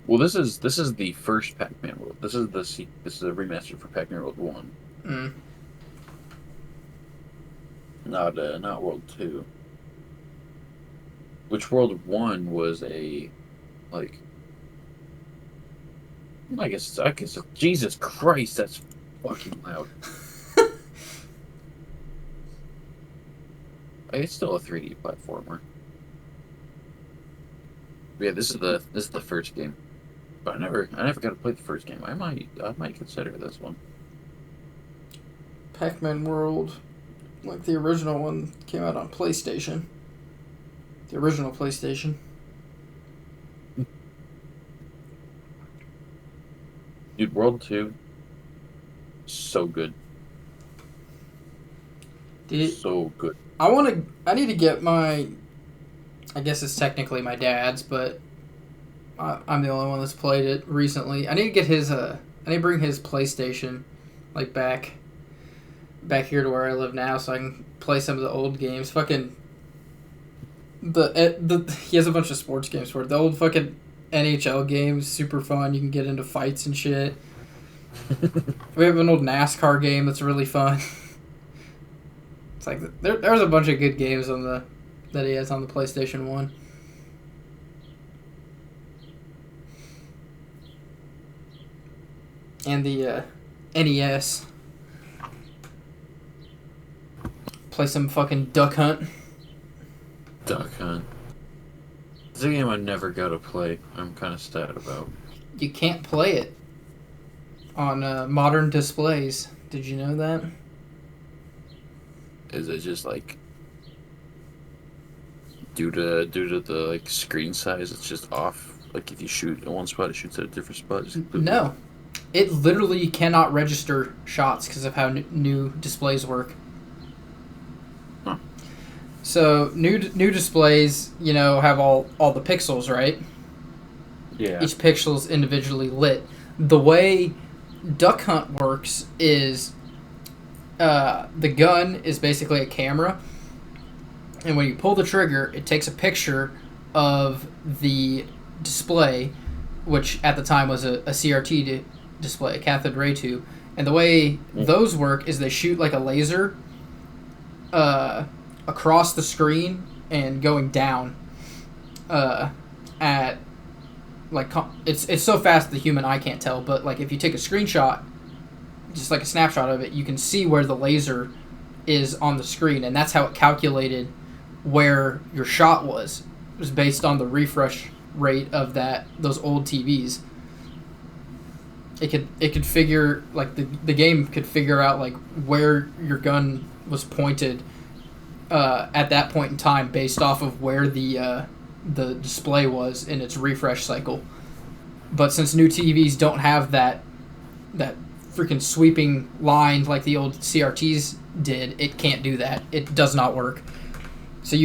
Well, this is the first Pac-Man World. This is a remaster for Pac-Man World 1. Mm. Not World 2. Which World 1 was a like I guess Jesus Christ, that's fucking loud. It's still a 3D platformer. Yeah, this is the first game. But I never got to play the first game. I might consider this one. Pac-Man World, like the original one, came out on PlayStation. The original PlayStation. Dude, World 2, so good. So good. I need to get my, I guess it's technically my dad's, but I'm the only one that's played it recently. I need to get his, I need to bring his PlayStation, like, back here to where I live now so I can play some of the old games. Fucking, he has a bunch of sports games for it. The old fucking NHL games, super fun. You can get into fights and shit. We have an old NASCAR game that's really fun. It's like there's a bunch of good games that he has on the PlayStation 1. And the NES. Play some fucking Duck Hunt. Duck Hunt. It's a game I never got to play. I'm kind of sad about. You can't play it on modern displays. Did you know that? Is it just like due to the like screen size? It's just off. Like if you shoot at one spot, it shoots at a different spot. No, it literally cannot register shots because of how new displays work. Huh. So new displays, have all the pixels, right? Yeah. Each pixel's individually lit. The way Duck Hunt works is the gun is basically a camera, and when you pull the trigger, it takes a picture of the display, which at the time was a CRT display, a cathode ray tube. And the way those work is they shoot like a laser across the screen and going down at like it's so fast the human eye can't tell, but like if you take a screenshot, just like a snapshot of it, you can see where the laser is on the screen, and that's how it calculated where your shot was. It was based on the refresh rate of those old TVs. It could figure, like, the game could figure out like where your gun was pointed at that point in time based off of where the display was in its refresh cycle. But since new TVs don't have that freaking sweeping line like the old CRTs did, it can't do that. It does not work. So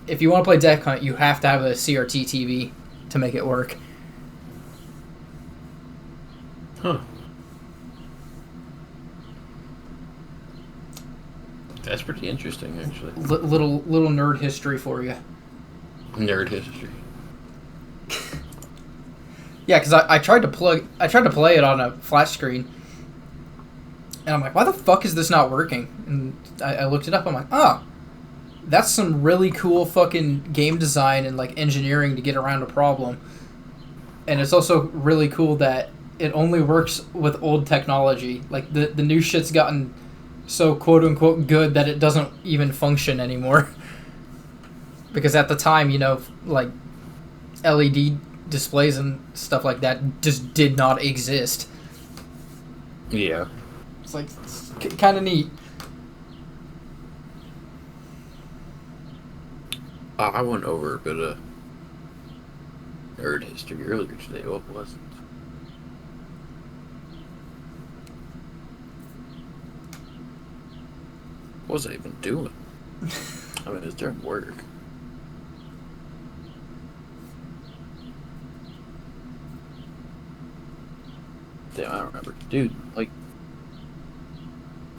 if you want to play Duck Hunt, you have to have a CRT TV to make it work. Huh. That's pretty interesting, actually. Little nerd history for you. Nerd history. Yeah, because I tried to play it on a flat screen, and I'm like, why the fuck is this not working? And I looked it up. I'm like, oh, that's some really cool fucking game design and like engineering to get around a problem. And it's also really cool that it only works with old technology. Like the new shit's gotten so quote unquote good that it doesn't even function anymore. Because at the time, like LED displays and stuff like that just did not exist. Yeah. It's like kind of neat. I went over a bit of nerd history earlier today. What was it? What was I even doing? I mean, it was during work. Damn, I don't remember. Dude, like,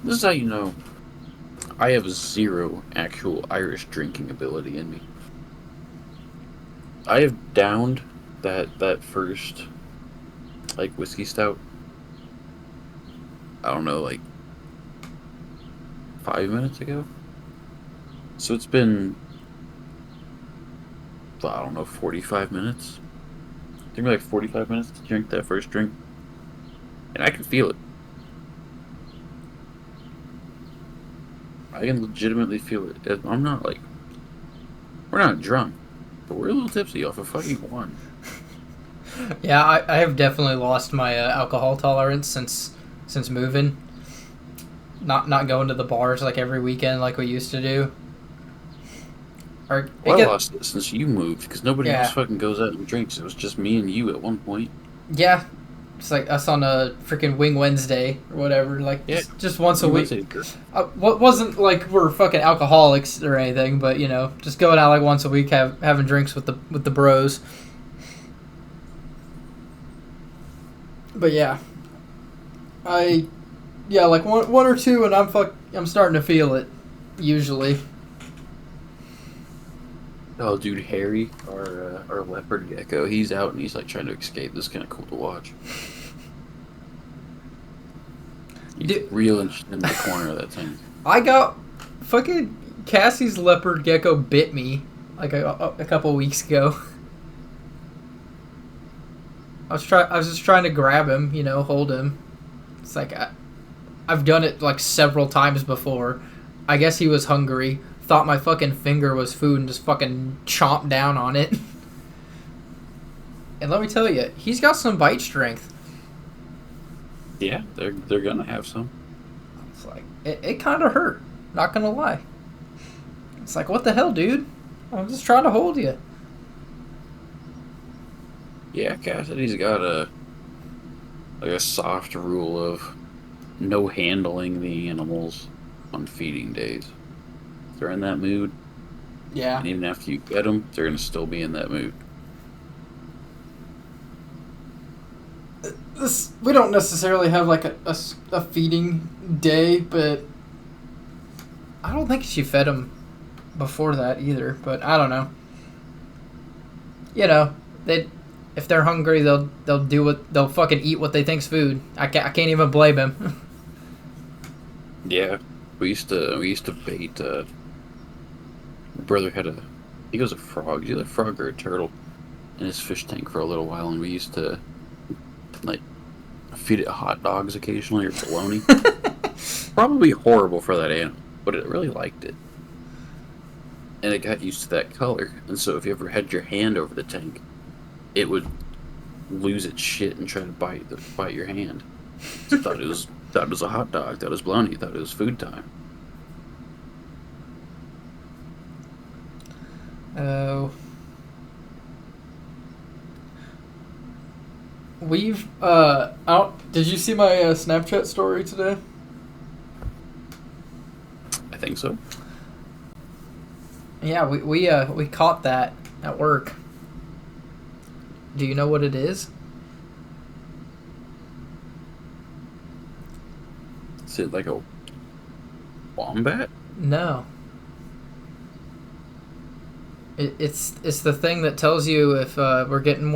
this is how you know I have zero actual Irish drinking ability in me. I have downed that first, like, whiskey stout. I don't know, like, 5 minutes ago. So it's been, I don't know, 45 minutes. It took me like 45 minutes to drink that first drink. And I can feel it. I can legitimately feel it. I'm not like, we're not drunk, but we're a little tipsy off of fucking wine. Yeah, I have definitely lost my alcohol tolerance since moving. Not going to the bars like every weekend like we used to do. I lost it since you moved because nobody else fucking goes out and drinks. It was just me and you at one point. Yeah, it's like us on a freaking Wing Wednesday or whatever. Like just once a week. What wasn't like we're fucking alcoholics or anything, but just going out like once a week, having drinks with the bros. But yeah, like one or two, and I'm starting to feel it. Usually. Oh, dude, Harry, our leopard gecko, he's out and he's like trying to escape. This is kind of cool to watch. He's real interested in the corner of that thing. I got fucking Cassie's leopard gecko bit me like a couple weeks ago. I was just trying to grab him, hold him. It's like I've done it like several times before. I guess he was hungry, thought my fucking finger was food, and just fucking chomped down on it. And let me tell you, he's got some bite strength. Yeah, they're gonna have some. It's like it kind of hurt. Not gonna lie. It's like, what the hell, dude? I'm just trying to hold you. Yeah, Cassidy's got a soft rule of no handling the animals on feeding days. If they're in that mood. Yeah. And even after you get them, they're gonna still be in that mood. We don't necessarily have like a feeding day, but I don't think she fed him before that either. But I don't know. If they're hungry, they'll fucking eat what they think's food. I can't even blame him. Yeah, we used to bait. My brother had a, I think it was a frog, either a frog or a turtle, in his fish tank for a little while, and we used to like feed it hot dogs occasionally or bologna. Probably horrible for that animal, but it really liked it, and it got used to that color. And so if you ever had your hand over the tank, it would lose its shit and try to bite your hand. So thought it was a hot dog, thought it was bologna, thought it was food time. Oh. We've out. Did you see my Snapchat story today? I think so. Yeah, we caught that at work. Do you know what it is? Is it like a wombat? No. It's the thing that tells you if we're getting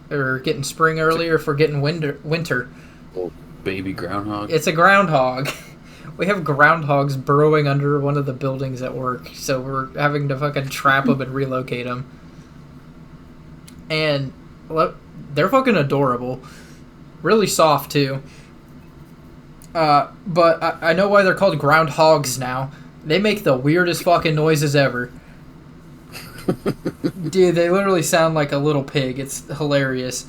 or getting spring early, or if we're getting winter. Little baby groundhog. It's a groundhog. We have groundhogs burrowing under one of the buildings at work, so we're having to fucking trap them and relocate them. And they're fucking adorable, really soft too. But I know why they're called groundhogs now. They make the weirdest fucking noises ever. Dude, they literally sound like a little pig. It's hilarious.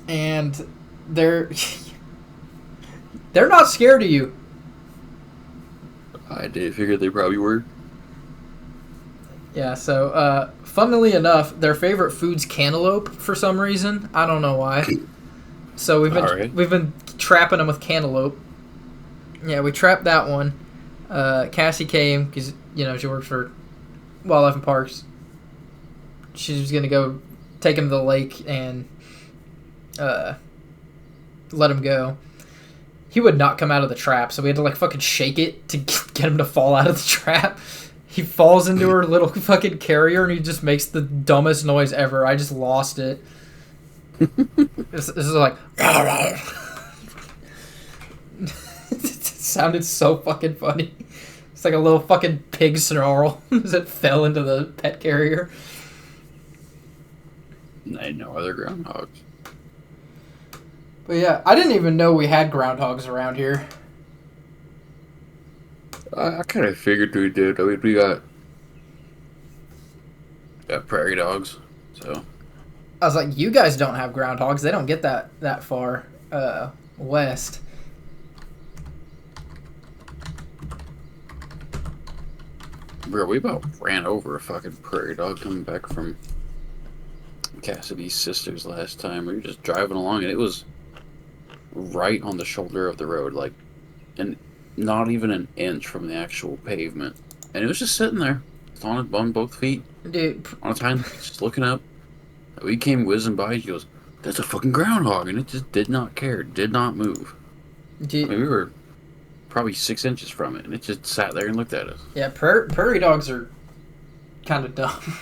And they're not scared of you. I did figure they probably were. Yeah, so funnily enough, their favorite food's cantaloupe for some reason. I don't know why. So we've been trapping them with cantaloupe. Yeah, we trapped that one. Cassie came because she works for Wildlife and Parks. She was gonna go take him to the lake and let him go. He would not come out of the trap, so we had to fucking shake it to get him to fall out of the trap. He falls into her little fucking carrier and he just makes the dumbest noise ever. I just lost it. This is like it sounded so fucking funny. It's like a little fucking pig snarl as it fell into the pet carrier. I had no other groundhogs. But yeah, I didn't even know we had groundhogs around here. I kind of figured we did. I mean, we got prairie dogs, so. I was like, you guys don't have groundhogs. They don't get that far west. Bro, we about ran over a fucking prairie dog coming back from Cassidy's sister's last time. We were just driving along, and it was right on the shoulder of the road, and not even an inch from the actual pavement. And it was just sitting there, on both feet, Dude, on its hind legs, just looking up. We came whizzing by, he goes, "That's a fucking groundhog," and it just did not care, did not move. dude, I mean, we were probably 6 inches from it, and it just sat there and looked at us. yeah, prairie dogs are kind of dumb.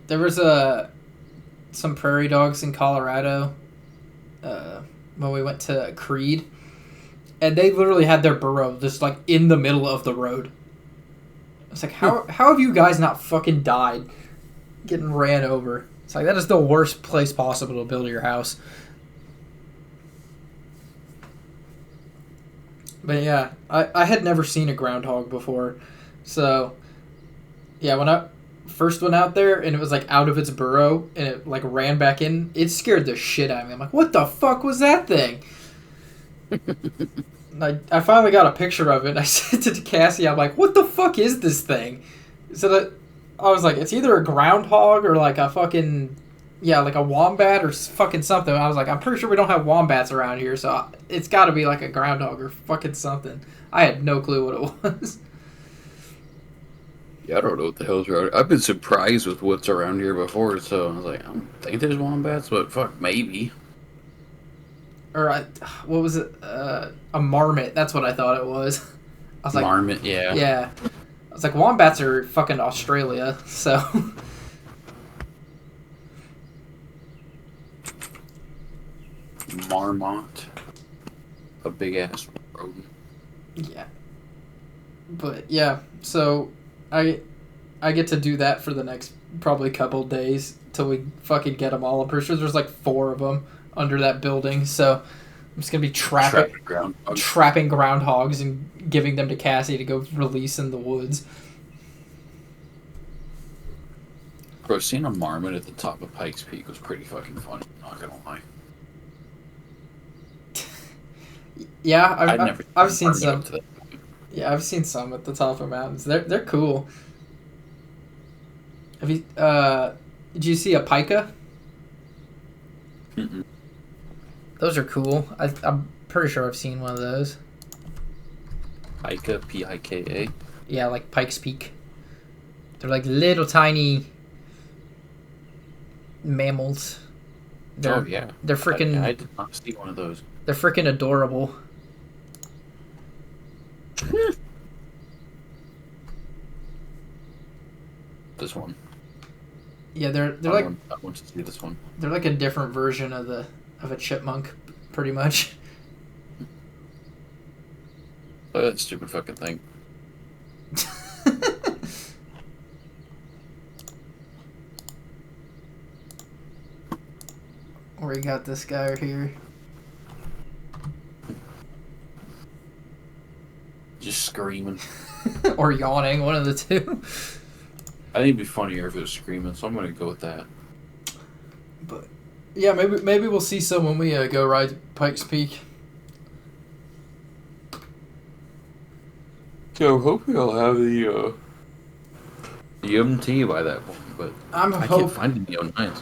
There was some prairie dogs in Colorado when we went to Creed, and they literally had their burrow just in the middle of the road. It's like, how have you guys not fucking died getting ran over? It's like, that is the worst place possible to build your house. But yeah, I had never seen a groundhog before. So, yeah, when I first went out there and it was out of its burrow and it ran back in, it scared the shit out of me. I'm like, what the fuck was that thing? I finally got a picture of it and I sent it to Cassie. I'm like, what the fuck is this thing? So that I was like, it's either a groundhog or a fucking, yeah, a wombat or fucking something. I was like, I'm pretty sure we don't have wombats around here, so it's got to be a groundhog or fucking something. I had no clue what it was. Yeah, I don't know what the hell's around. I've been surprised with what's around here before, so I was like, I don't think there's wombats, but fuck, maybe. Or what was it? A marmot. That's what I thought it was. I was like, marmot, yeah. Yeah. I was like, wombats are fucking Australia, so. marmot, a big ass rodent. Yeah. But yeah, so I get to do that for the next probably couple days till we fucking get them all. I'm pretty sure there's like 4 of them under that building, so I'm just gonna be Trapping ground. trapping groundhogs and giving them to Cassie to go release in the woods. Bro, seeing a marmot at the top of Pikes Peak was pretty fucking funny. Not gonna lie. Yeah, I've seen seen marmot some. up to that. Yeah, I've seen some at the top of mountains. They're cool. Have you did you see a pika? Mm-mm. Those are cool. I'm pretty sure I've seen one of those. Pika, Pika. Yeah, like Pikes Peak. They're like little tiny mammals. Oh yeah, They're freaking. I did not see one of those. They're freaking adorable. This one. Yeah, they're I like want to see this one. they're like a different version of a chipmunk, pretty much. That stupid fucking thing. We got this guy right here. Just screaming. Or yawning, one of the two. I think it'd be funnier if it was screaming, so I'm gonna go with that. But yeah, maybe we'll see some when we go ride Pikes Peak. So hopefully I'll have the MT by that point, but I can't find the O9s.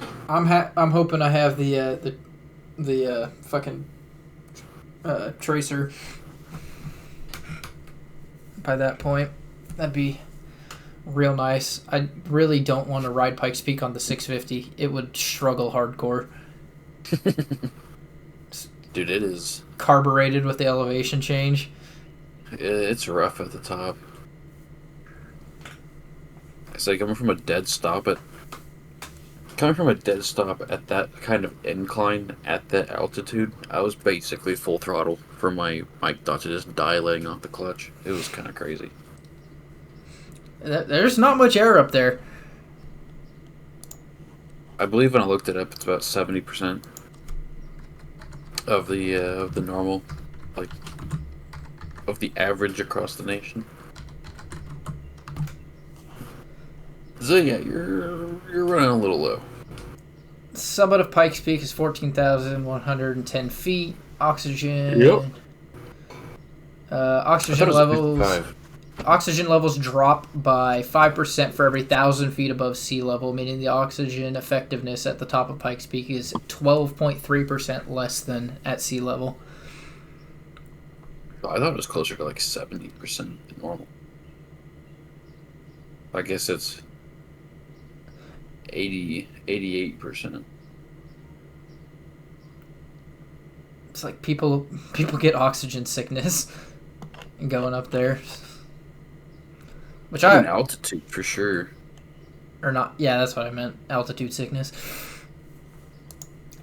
I'm hoping I have the fucking tracer by that point. That'd be real nice. I really don't want to ride Pikes Peak on the 650. It would struggle hardcore. Dude, it is Carbureted with the elevation change. It's rough at the top. It's like coming from a dead stop at that kind of incline at that altitude. I was basically full throttle for my thought to just die letting off the clutch. It was kind of crazy. There's not much air up there. I believe when I looked it up, it's about 70% of the normal, like, of the average across the nation. So yeah, you're running a little low. Summit of Pikes Peak is 14,110 feet. Oxygen. Yep. Oxygen levels drop by 5% for every 1,000 feet above sea level, meaning the oxygen effectiveness at the top of Pikes Peak is 12.3% less than at sea level. I thought it was closer to like 70% than normal. I guess it's 88%. It's like people get oxygen sickness going up there. Which altitude for sure. Or not. Yeah, that's what I meant. Altitude sickness.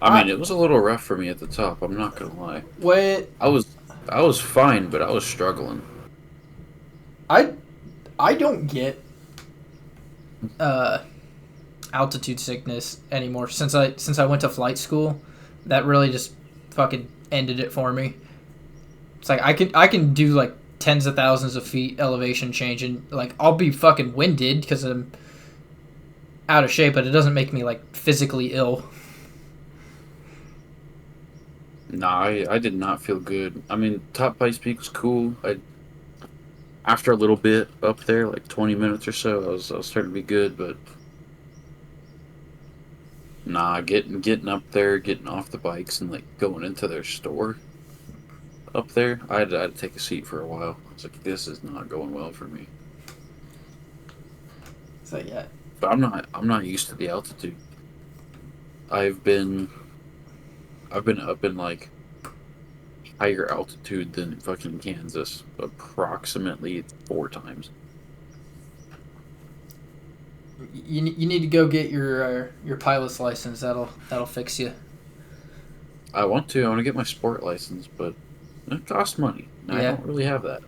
I mean, it was a little rough for me at the top. I'm not gonna lie. Wait. I was fine, but I was struggling. I don't get altitude sickness anymore since I went to flight school. That really just fucking ended it for me. It's like I can do like tens of thousands of feet elevation change, and like I'll be fucking winded because I'm out of shape, but it doesn't make me like physically ill. Nah, I did not feel good. I mean, top Pikes Peak was cool. After a little bit up there, like 20 minutes or so, I was starting to be good, but nah, getting up there, getting off the bikes, and like going into their store up there, I had to take a seat for a while. I was like, this is not going well for me. So yeah, but I'm not used to the altitude. I've been up in like higher altitude than fucking Kansas, approximately 4 times. You need to go get your pilot's license. That'll fix you. I want to. I want to get my sport license, but it costs money, and I Yeah. don't really have that.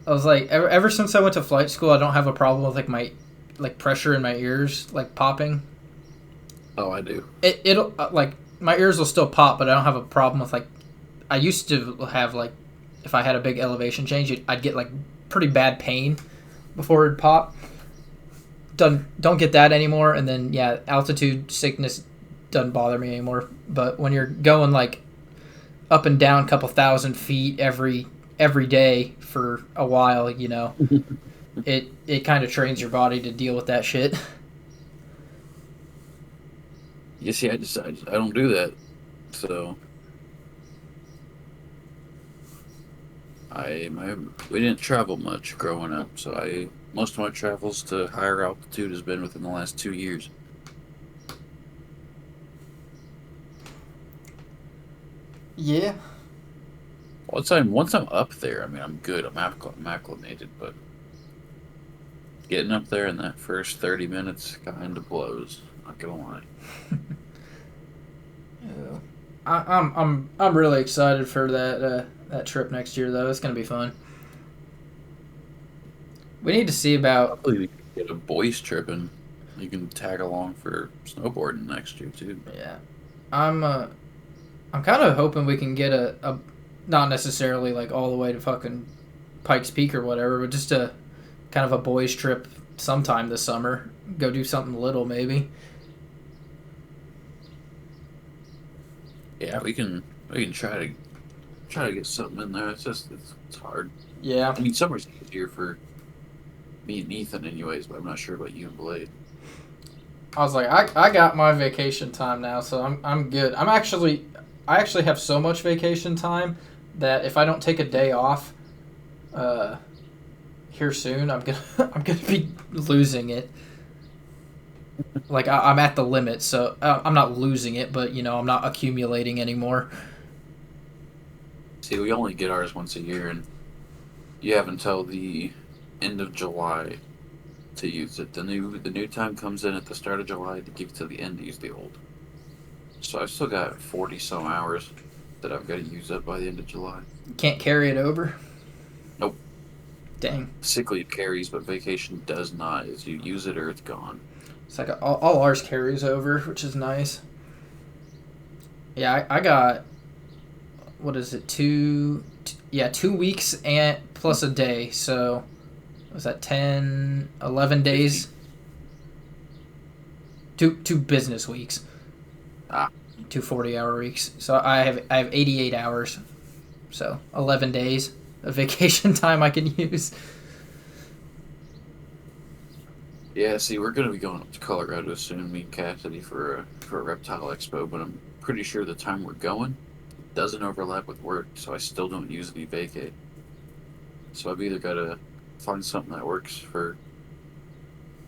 I was like, ever since I went to flight school, I don't have a problem with like my like pressure in my ears like popping. Oh, I do. It'll like my ears will still pop, but I don't have a problem with like I used to have like if I had a big elevation change, I'd get like pretty bad pain before it'd pop. Don't get that anymore, and then yeah, altitude sickness doesn't bother me anymore. But when you're going like up and down a couple thousand feet every day for a while, it kind of trains your body to deal with that shit. You see, I don't do that. So we didn't travel much growing up. So most of my travels to higher altitude has been within the last 2 years. Yeah. Once I'm up there, I mean, I'm good. I'm acclimated, but getting up there in that first 30 minutes kind of blows. Not gonna lie. Yeah. I'm really excited for that trip next year though. It's gonna be fun. We need to see about Hopefully, we can get a boys trip and you can tag along for snowboarding next year too. yeah. I'm uh I'm kind of hoping we can get a not necessarily like all the way to fucking Pikes Peak or whatever, but just a kind of a boys trip sometime this summer. Go do something little maybe. Yeah, we can try to get something in there. It's hard. Yeah. I mean, summer's easier for me and Ethan, anyways, but I'm not sure about you and Blade. I was like, I got my vacation time now, so I'm good. I actually have so much vacation time that if I don't take a day off, uh, here soon, I'm gonna I'm gonna be losing it. Like I'm at the limit, so I'm not losing it, but I'm not accumulating anymore. See, we only get ours once a year, and you have until the end of July to use it. The new time comes in at the start of July to give to the end to use the old. So I've still got 40 some hours that I've got to use up by the end of July. Can't carry it over. Nope. Dang. Sick leave carries, but vacation does not. Is you use it or it's gone. It's like all ours carries over, which is nice. Yeah, I got what is it 2 weeks and plus a day, so was that 10, 11 days? 50. Two business weeks. Ah, 2 40-hour weeks. So I have 88 hours. So 11 days of vacation time I can use. yeah. See, we're gonna be going up to Colorado soon, me and Cassidy for a reptile expo. But I'm pretty sure the time we're going doesn't overlap with work, so I still don't use any vacay. So I've either got to find something that works for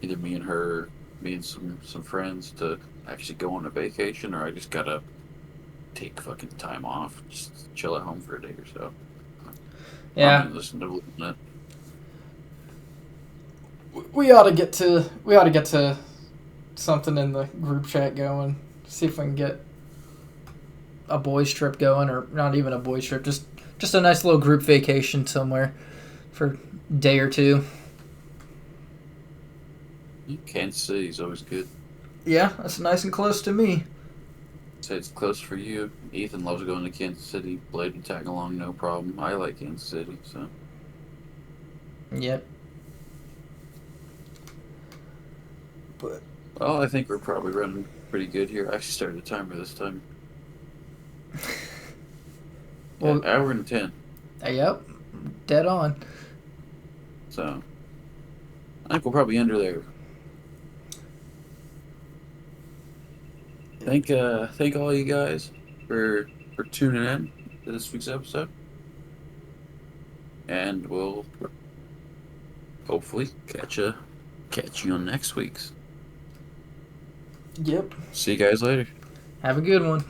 either me and her, me and some friends to actually go on a vacation, or I just gotta take fucking time off, just chill at home for a day or so. I'm Yeah, gonna listen to it. we ought to get to something in the group chat going. See if we can get a boys trip going, or not even a boys trip, just a nice little group vacation somewhere for a day or two. Kansas City's always good. Yeah, that's nice and close to me. Say it's close for you. Ethan loves going to Kansas City. Blade and tag along, no problem. I like Kansas City, so Yep. But well, I think we're probably running pretty good here. I actually started a timer this time. Yeah, well, hour and 10. yep, dead on. So I think we'll probably end her there. Thank all you guys for tuning in to this week's episode, and we'll hopefully catch you on next week's. Yep. See you guys later. Have a good one.